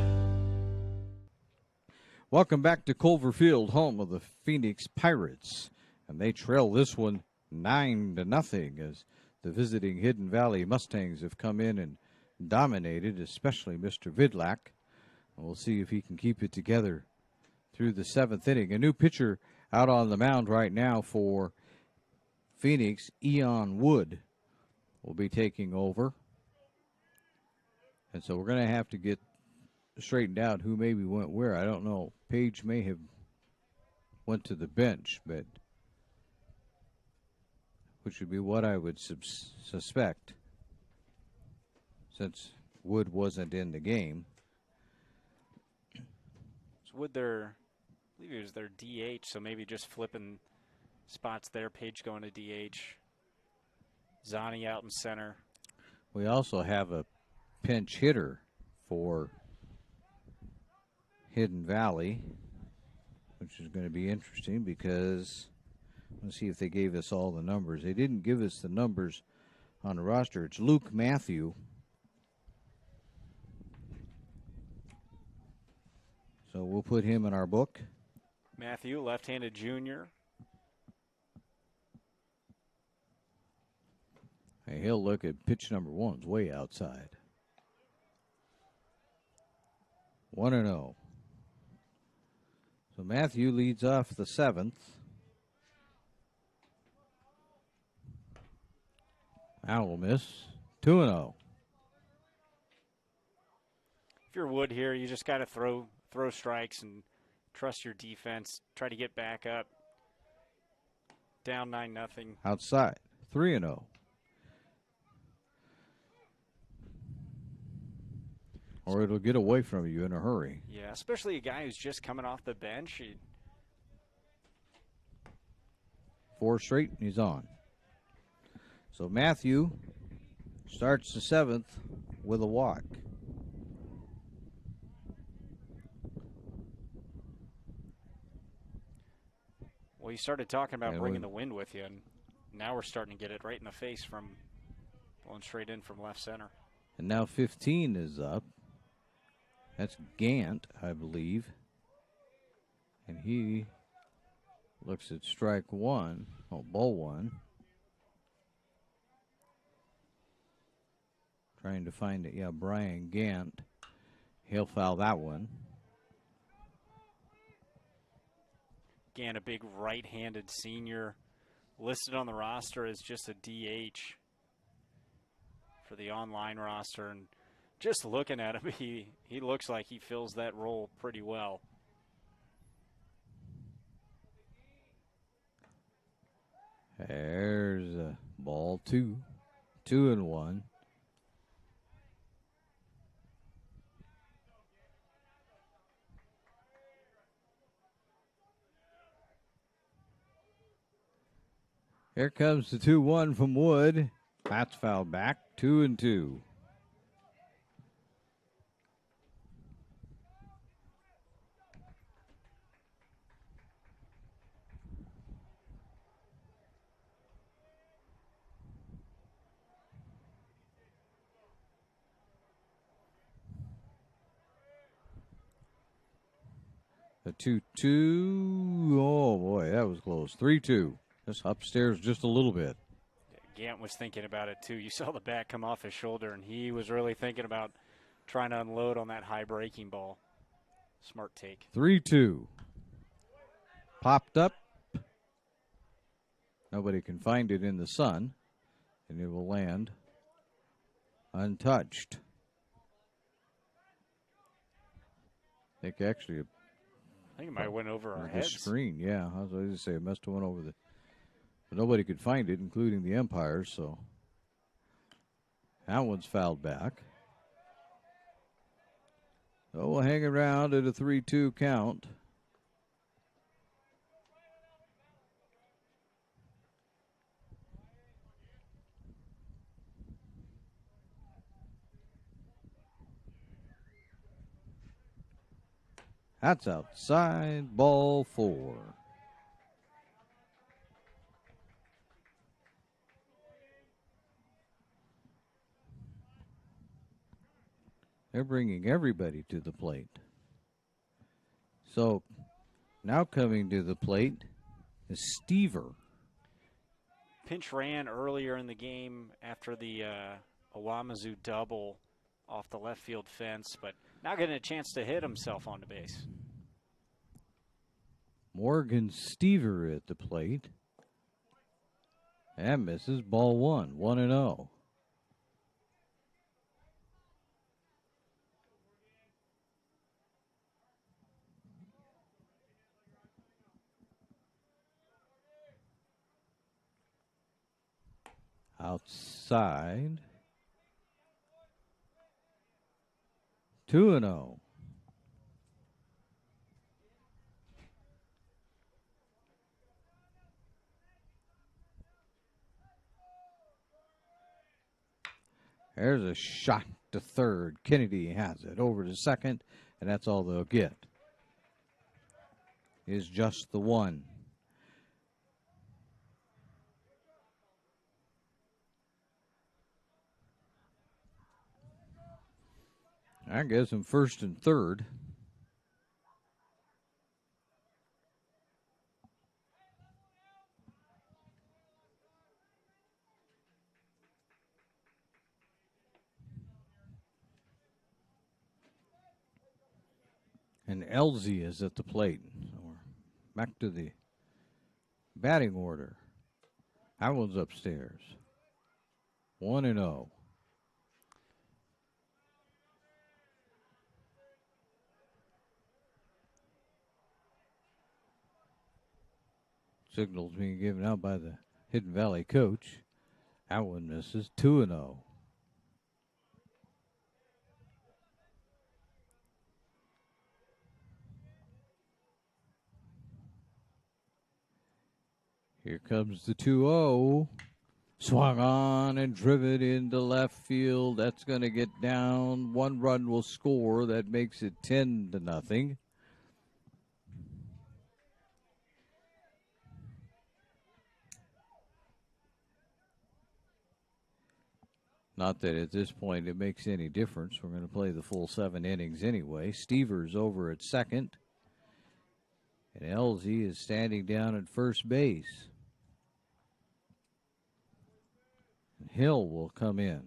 Welcome back to Culver Field, home of the Phoenix Pirates. And they trail this one 9-0 as the visiting Hidden Valley Mustangs have come in and dominated, especially Mr. Vidlak. We'll see if he can keep it together through the 7th inning. A new pitcher out on the mound right now for Phoenix, Eon Wood, will be taking over. And so we're going to have to get straightened out who maybe went where. I don't know. Page may have went to the bench, but which would be what I would suspect, since Wood wasn't in the game. So Wood, I believe he was their DH, so maybe just flipping spots there. Page going to DH. Zani out in center. We also have a pinch hitter for Hidden Valley, which is going to be interesting because let's see if they gave us all the numbers. They didn't give us the numbers on the roster. It's Luke Matthew. So we'll put him in our book. Matthew, left-handed junior. Hey, he'll look at pitch number 1's way outside. 1-0. So Matthew leads off the 7th. Now will miss. 2-0. If you're Wood here, you just got to throw strikes and trust your defense. Try to get back up. Down 9-0. Outside. 3-0. Or it'll get away from you in a hurry. Yeah, especially a guy who's just coming off the bench. 4 straight, and he's on. So Matthew starts the 7th with a walk. Well, you started talking about bringing the wind with you, and now we're starting to get it right in the face from blowing straight in from left center. And now 15 is up. That's Gant, I believe. And he looks at strike 1, ball 1. Trying to find it. Yeah, Brian Gant. He'll foul that one. Gant, a big right-handed senior, listed on the roster as just a DH for the online roster. And just looking at him, he looks like he fills that role pretty well. There's a ball 2. 2-1. Here comes the 2-1 from Wood. That's fouled back. 2-2. A 2-2. Oh, boy, that was close. 3-2. Just upstairs just a little bit. Gant was thinking about it, too. You saw the bat come off his shoulder, and he was really thinking about trying to unload on that high breaking ball. Smart take. 3-2. Popped up. Nobody can find it in the sun, and it will land untouched. I think actually I think it might have went over our heads. The screen, yeah. I was going to say it must have went over the. But nobody could find it, including the umpires. So that one's fouled back. So we'll hang around at a 3-2 count. That's outside, ball 4. They're bringing everybody to the plate. So now coming to the plate is Stever. Pinch ran earlier in the game after the Owamazu double off the left field fence, but now getting a chance to hit himself on the base. Morgan Stever at the plate. And misses. Ball one. 1-0. Outside. 2-0. There's a shot to third. Kennedy has it over to second, and that's all they'll get. Is just the one. I guess in first and third. And Elsie is at the plate. So we're back to the batting order. That one's upstairs. 1-0. Signals being given out by the Hidden Valley coach. That one misses. 2-0. Here comes the 2-0. Swung on and driven into left field. That's going to get down. One run will score. That makes it 10-0. Not that at this point it makes any difference. We're going to play the full 7 innings anyway. Stever's over at second. And Elsie is standing down at first base. Hill will come in.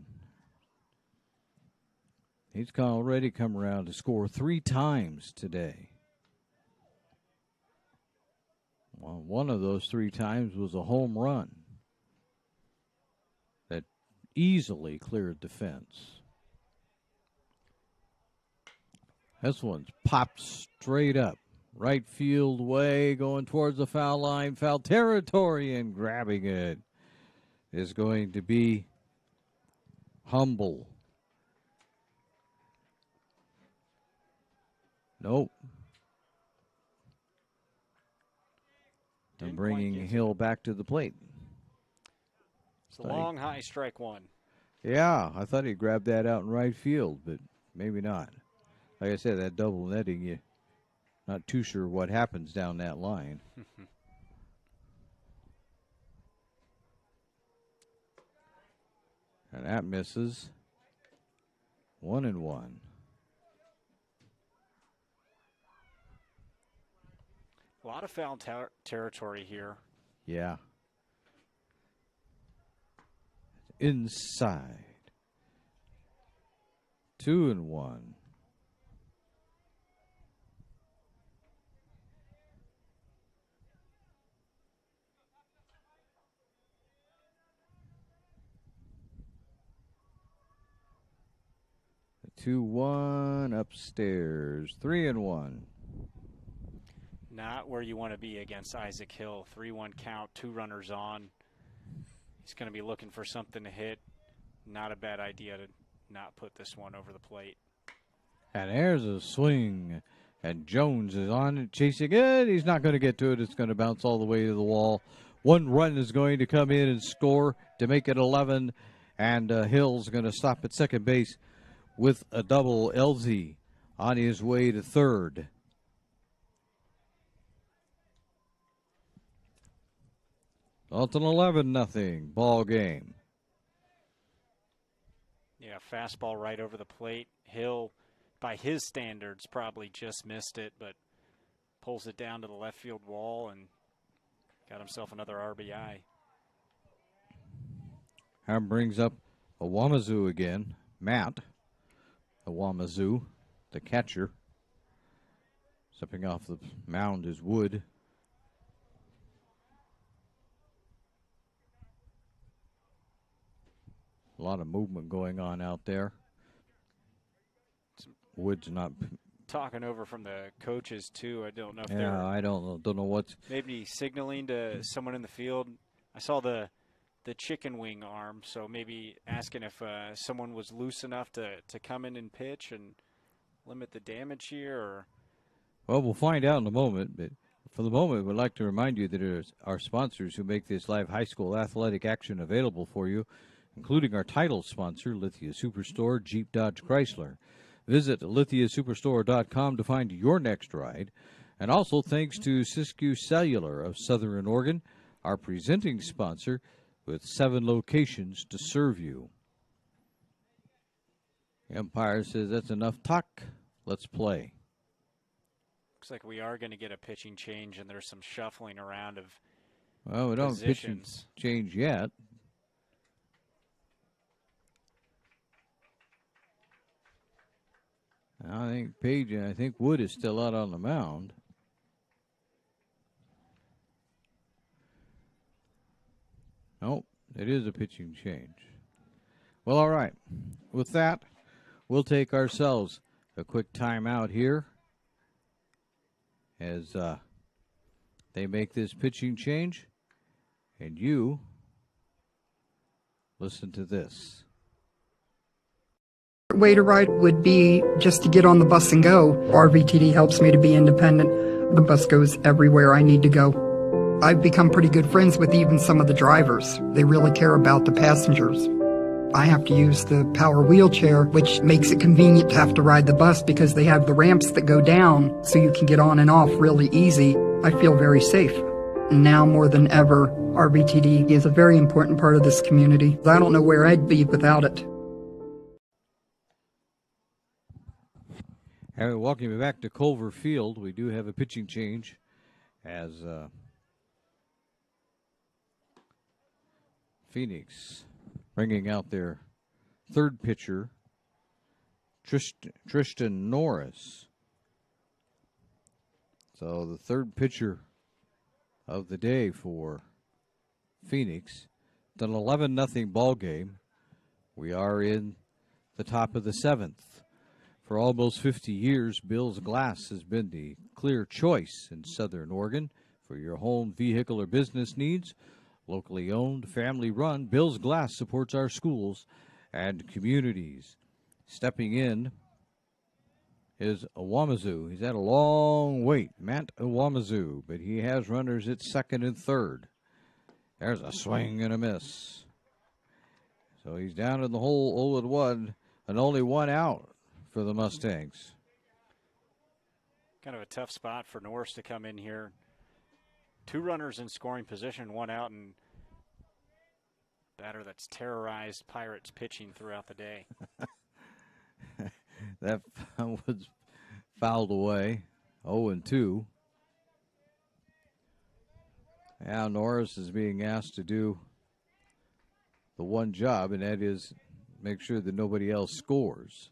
He's already come around to score 3 times today. Well, one of those 3 times was a home run that easily cleared the fence. This one's popped straight up. Right field way, going towards the foul line, foul territory, and grabbing it is going to be Humble. Nope. And bringing Hill back to the plate. It's a long, high strike one. Yeah, I thought he grabbed that out in right field, but maybe not. Like I said, that double netting, you not too sure what happens down that line. And that misses. 1-1. A lot of foul territory here. Yeah. Inside. 2-1. The 2-1 upstairs. 3-1. Not where you want to be against Isaac Hill. 3-1 count, 2 runners on. He's going to be looking for something to hit. Not a bad idea to not put this one over the plate. And there's a swing. And Jones is on it, chasing it. He's not going to get to it. It's going to bounce all the way to the wall. 1 run is going to come in and score to make it 11. And Hill's going to stop at second base with a double. LZ on his way to third. Well, it's an 11-0 ball game. Yeah, fastball right over the plate. Hill, by his standards, probably just missed it, but pulls it down to the left field wall and got himself another RBI. That brings up Awamizu again. Matt Awamizu, the catcher. Stepping off the mound is Wood. A lot of movement going on out there. Wood's not. Talking over from the coaches too. I don't know if Yeah, I don't know what's. maybe signaling to someone in the field. I saw the chicken wing arm, so maybe asking if someone was loose enough to come in and pitch and limit the damage here. Or Well, we'll find out in a moment, but for the moment, we'd like to remind you that it is our sponsors who make this live high school athletic action available for you, including our title sponsor, Lithia Superstore, Jeep Dodge Chrysler. Visit lithiasuperstore.com to find your next ride. And also thanks to Siskiyou Cellular of Southern Oregon, our presenting sponsor, with 7 locations to serve you. Empire says that's enough talk. Let's play. looks like we are going to get a pitching change, and there's some shuffling around of Well, we don't have pitching positions. change yet. I think Wood is still out on the mound. Nope, it is a pitching change. Well, all right. With that, we'll take ourselves a quick timeout here as they make this pitching change. And you listen to this. Way to ride would be just to get on the bus and go. RVTD helps me to be independent. The bus goes everywhere I need to go. I've become pretty good friends with even some of the drivers. They really care about the passengers. I have to use the power wheelchair, which makes it convenient to have to ride the bus because they have the ramps that go down so you can get on and off really easy. I feel very safe. Now more than ever, RVTD is a very important part of this community. I don't know where I'd be without it. Welcome back to Culver Field. We do have a pitching change as Phoenix bringing out their third pitcher, Tristan Norris. So the third pitcher of the day for Phoenix. It's an 11-0 ball game. We are in the top of the 7th. For almost 50 years, Bill's Glass has been the clear choice in Southern Oregon for your home, vehicle, or business needs. Locally owned, family run, Bill's Glass supports our schools and communities. Stepping in is Awamizu. He's had a long wait, Matt Awamizu, but he has runners at second and third. There's a swing and a miss. So he's down in the hole 0-1 and only 1 out for the Mustangs. Kind of a tough spot for Norris to come in here. 2 runners in scoring position, 1 out, and batter that's terrorized Pirates pitching throughout the day. That was fouled away. 0-2. Now Norris is being asked to do the one job, and that is make sure that nobody else scores.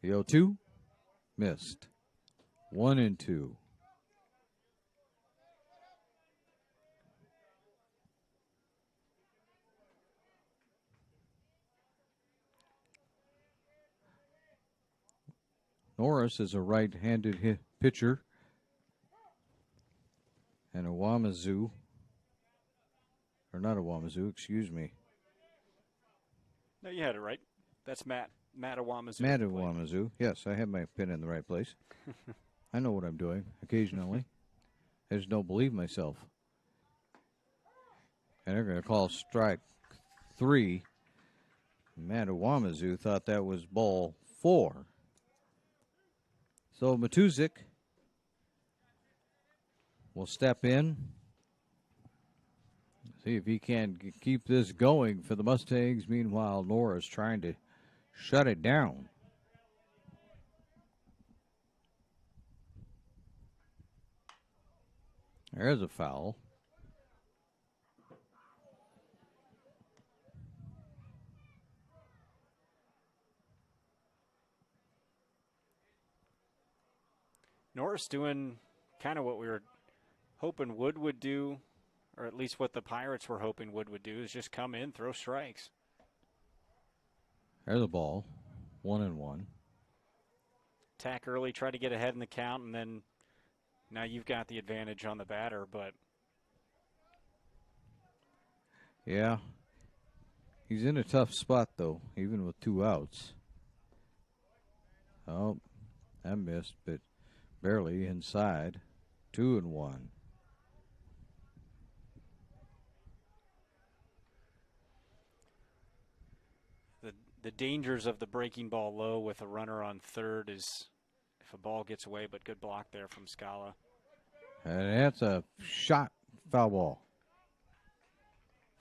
The 0-2 missed. 1-2. Norris is a right-handed pitcher, and Awamizu, or not Awamizu, excuse me. No, you had it right. That's Matt Awamizu. Matt Awamizu. Yes, I have my pen in the right place. I know what I'm doing occasionally. I just don't believe myself. And they're going to call strike 3. Matt Awamizu thought that was ball 4. So Matuzik will step in. See if he can keep this going for the Mustangs. Meanwhile, Norris trying to shut it down. There's a foul. Norris doing kind of what we were hoping Wood would do or at least what the Pirates were hoping Wood would do, is just come in, throw strikes. There's the ball, 1-1. Attack early, try to get ahead in the count, and then now you've got the advantage on the batter, but yeah, he's in a tough spot, though, even with 2 outs. Oh, I missed, but barely inside. 2-1. The dangers of the breaking ball low with a runner on third is if a ball gets away, but good block there from Scala. And that's a shot, foul ball.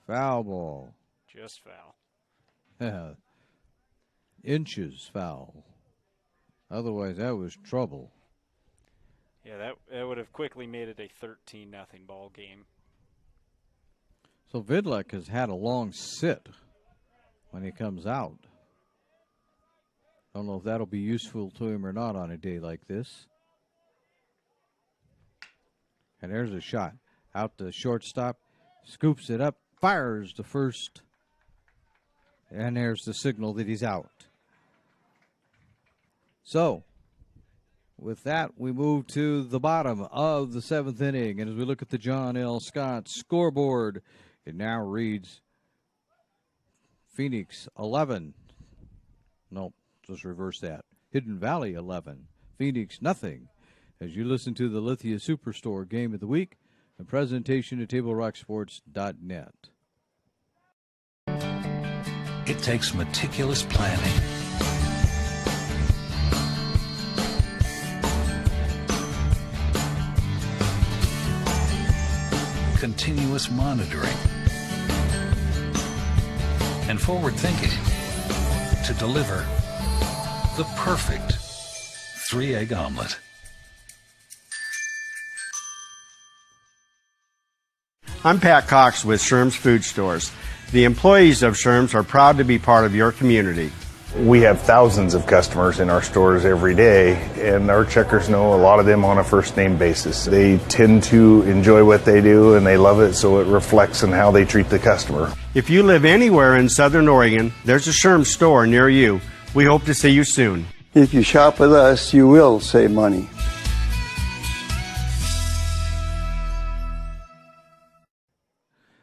Foul ball. Just foul. Inches foul. Otherwise, that was trouble. Yeah, that would have quickly made it a 13-0 ball game. So Vidlak has had a long sit when he comes out. Don't know if that'll be useful to him or not on a day like this. And there's a shot. Out to shortstop. Scoops it up. Fires the first. And there's the signal that he's out. So, with that, we move to the bottom of the 7th inning. And as we look at the John L. Scott scoreboard, it now reads Phoenix 11. Nope, let's reverse that. Hidden Valley 11. Phoenix nothing. As you listen to the Lithia Superstore Game of the Week, a presentation at TableRockSports.net. It takes meticulous planning, continuous monitoring, and forward thinking to deliver the perfect 3-egg omelet. I'm Pat Cox with Sherm's Food Stores. The employees of Sherm's are proud to be part of your community. We have thousands of customers in our stores every day, and our checkers know a lot of them on a first name basis. They tend to enjoy what they do and they love it, so it reflects in how they treat the customer. If you live anywhere in Southern Oregon, there's a Sherm's store near you. We hope to see you soon. If you shop with us, you will save money.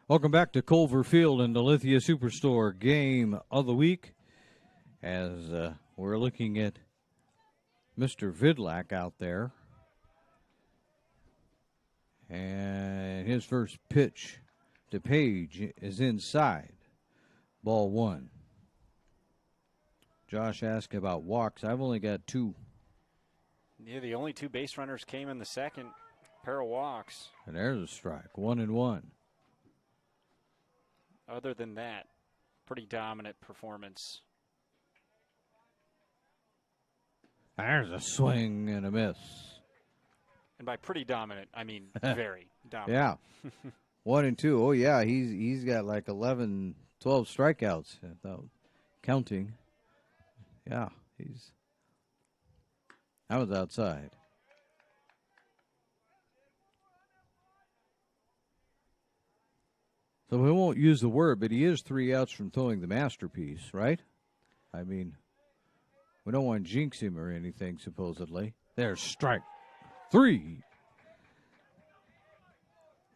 Welcome back to Culver Field and the Lithia Superstore Game of the Week. As we're looking at Mr. Vidlak out there. And his first pitch to Page is inside. Ball 1. Josh asked about walks. I've only got 2. Yeah, the only 2 base runners came in the second. Pair of walks. And there's a strike. 1-1. Other than that, pretty dominant performance. There's a swing and a miss. And by pretty dominant, I mean very dominant. Yeah. 1-2. Oh, yeah, he's got like 11, 12 strikeouts without counting. Yeah, I was outside. So we won't use the word, but he is 3 outs from throwing the masterpiece, right? I mean, we don't want to jinx him or anything, supposedly. There's strike 3.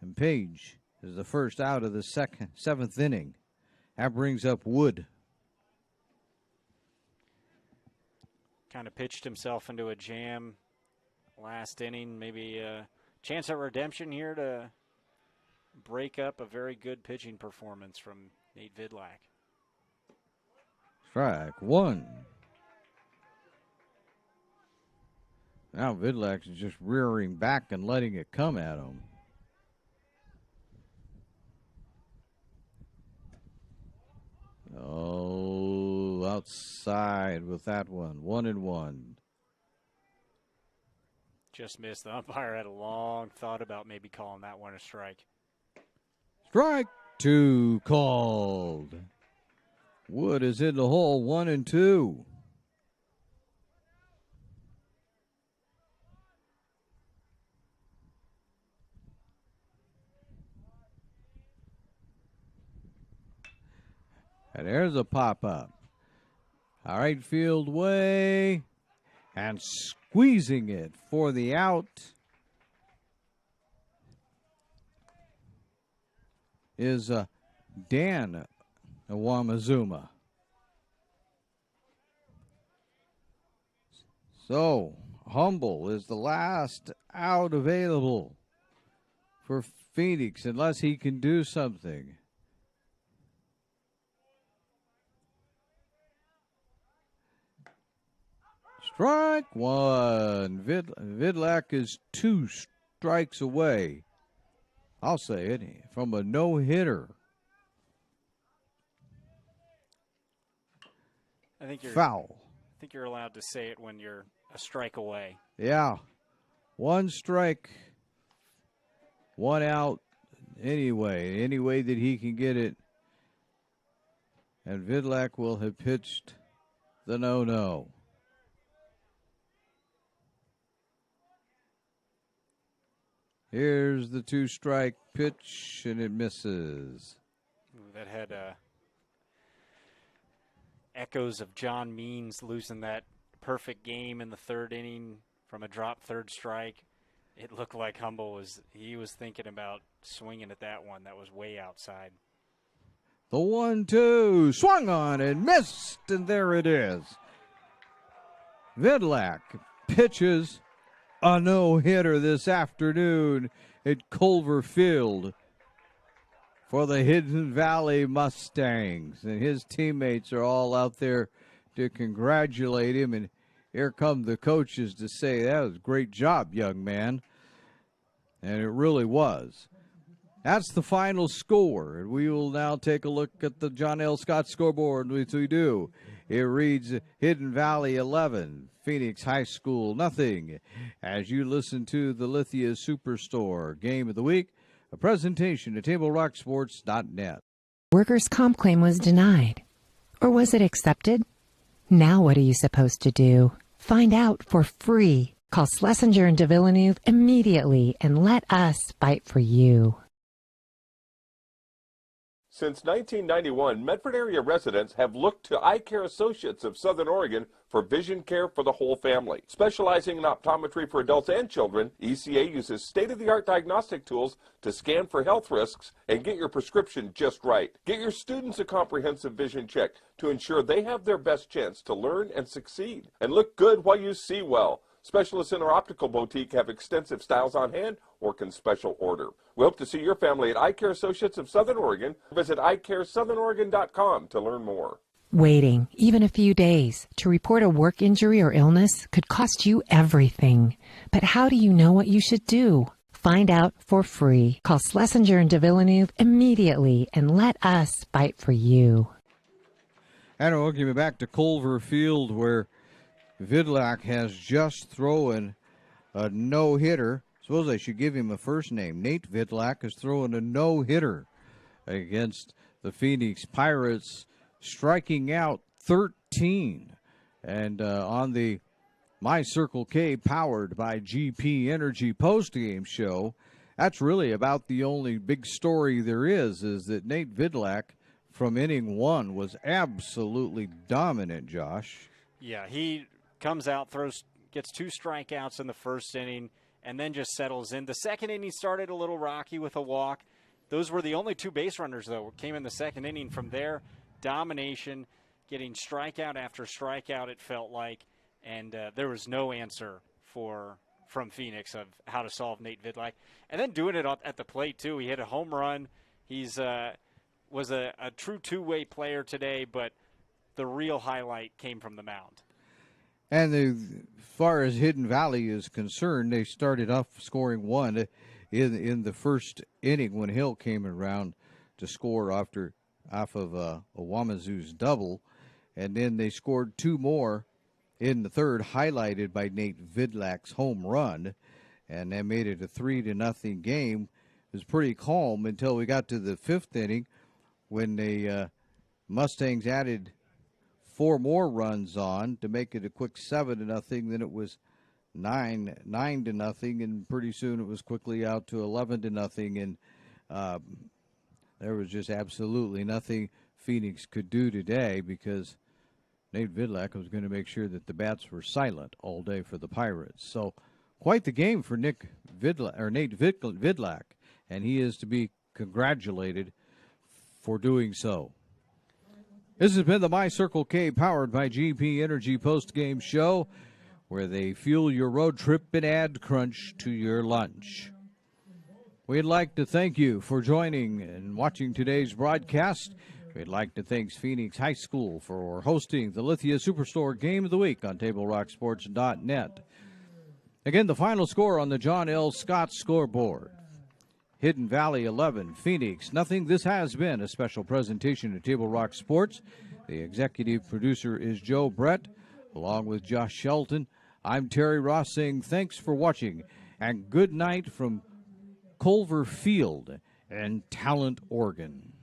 And Page is the first out of the 7th inning. That brings up Wood. Kind of pitched himself into a jam last inning. Maybe a chance at redemption here to break up a very good pitching performance from Nate Vidlak. Strike 1. Now Vidlak is just rearing back and letting it come at him. Oh, outside with that one. 1-1. Just missed. The umpire had a long thought about maybe calling that one a strike. Strike 2 called. Wood is in the hole. 1-2. And there's a pop-up. All right, field way. And squeezing it for the out is Dan Awamazuma. So, Humble is the last out available for Phoenix unless he can do something. Strike one. Vidlak is 2 strikes away. I'll say it, from a no-hitter. I think you're foul. I think you're allowed to say it when you're a strike away. Yeah. 1 strike, 1 out anyway. Any way that he can get it. And Vidlak will have pitched the no-no. Here's the 2-strike pitch, and it misses. Ooh, that had echoes of John Means losing that perfect game in the 3rd inning from a drop 3rd strike. It looked like Humble was thinking about swinging at that one. That was way outside. The 1-2 swung on and missed, and there it is. Vidlak pitches a no-hitter this afternoon at Culver Field for the Hidden Valley Mustangs. And his teammates are all out there to congratulate him. And here come the coaches to say, that was a great job, young man. And it really was. That's the final score. And we will now take a look at the John L. Scott scoreboard, which we do. It reads Hidden Valley 11, Phoenix High School nothing. As you listen to the Lithia Superstore Game of the Week, a presentation at TableRockSports.net. Workers' comp claim was denied. Or was it accepted? Now what are you supposed to do? Find out for free. Call Schlesinger and de Villeneuve immediately and let us fight for you. Since 1991, Medford area residents have looked to Eye Care Associates of Southern Oregon for vision care for the whole family. Specializing in optometry for adults and children, ECA uses state-of-the-art diagnostic tools to scan for health risks and get your prescription just right. Get your students a comprehensive vision check to ensure they have their best chance to learn and succeed. And look good while you see well. Specialists in our optical boutique have extensive styles on hand or can special order. We hope to see your family at Eye Care Associates of Southern Oregon. Visit eyecaresouthern.oregon.com to learn more. Waiting, even a few days, to report a work injury or illness could cost you everything. But how do you know what you should do? Find out for free. Call Schlesinger and de Villeneuve immediately and let us fight for you. And we'll give you back to Culver Field, where Vidlak has just thrown a no-hitter. Suppose I should give him a first name. Nate Vidlak is throwing a no-hitter against the Phoenix Pirates, striking out 13. And on the My Circle K powered by GP Energy postgame show, that's really about the only big story there is that Nate Vidlak from inning 1 was absolutely dominant, Josh. Yeah, he comes out, gets 2 strikeouts in the 1st inning, and then just settles in. The 2nd inning started a little rocky with a walk. Those were the only 2 base runners, though, came in the 2nd inning. From there, domination, getting strikeout after strikeout, it felt like, and there was no answer from Phoenix of how to solve Nate Vidlak. And then doing it at the plate, too. He hit a home run. He's was a true two-way player today, but the real highlight came from the mound. And as far as Hidden Valley is concerned, they started off scoring 1 in the 1st inning when Hill came around to score off of Owamazu's double. And then they scored 2 more in the 3rd, highlighted by Nate Vidlak's home run. And that made it a 3-0 game. It was pretty calm until we got to the 5th inning when the Mustangs added 4 more runs on to make it a quick 7-0. Then it was 9-0, and pretty soon it was quickly out to 11-0. And there was just absolutely nothing Phoenix could do today, because Nate Vidlak was going to make sure that the bats were silent all day for the Pirates. So quite the game for Nate Vidlak, and he is to be congratulated for doing so. This has been the My Circle K powered by GP Energy post-game show, where they fuel your road trip and add crunch to your lunch. We'd like to thank you for joining and watching today's broadcast. We'd like to thank Phoenix High School for hosting the Lithia Superstore Game of the Week on TableRockSports.net. Again, the final score on the John L. Scott scoreboard. Hidden Valley 11, Phoenix nothing. This has been a special presentation of Table Rock Sports. The executive producer is Joe Brett, along with Josh Shelton. I'm Terry Ross saying thanks for watching, and good night from Culver Field and Talent, Oregon.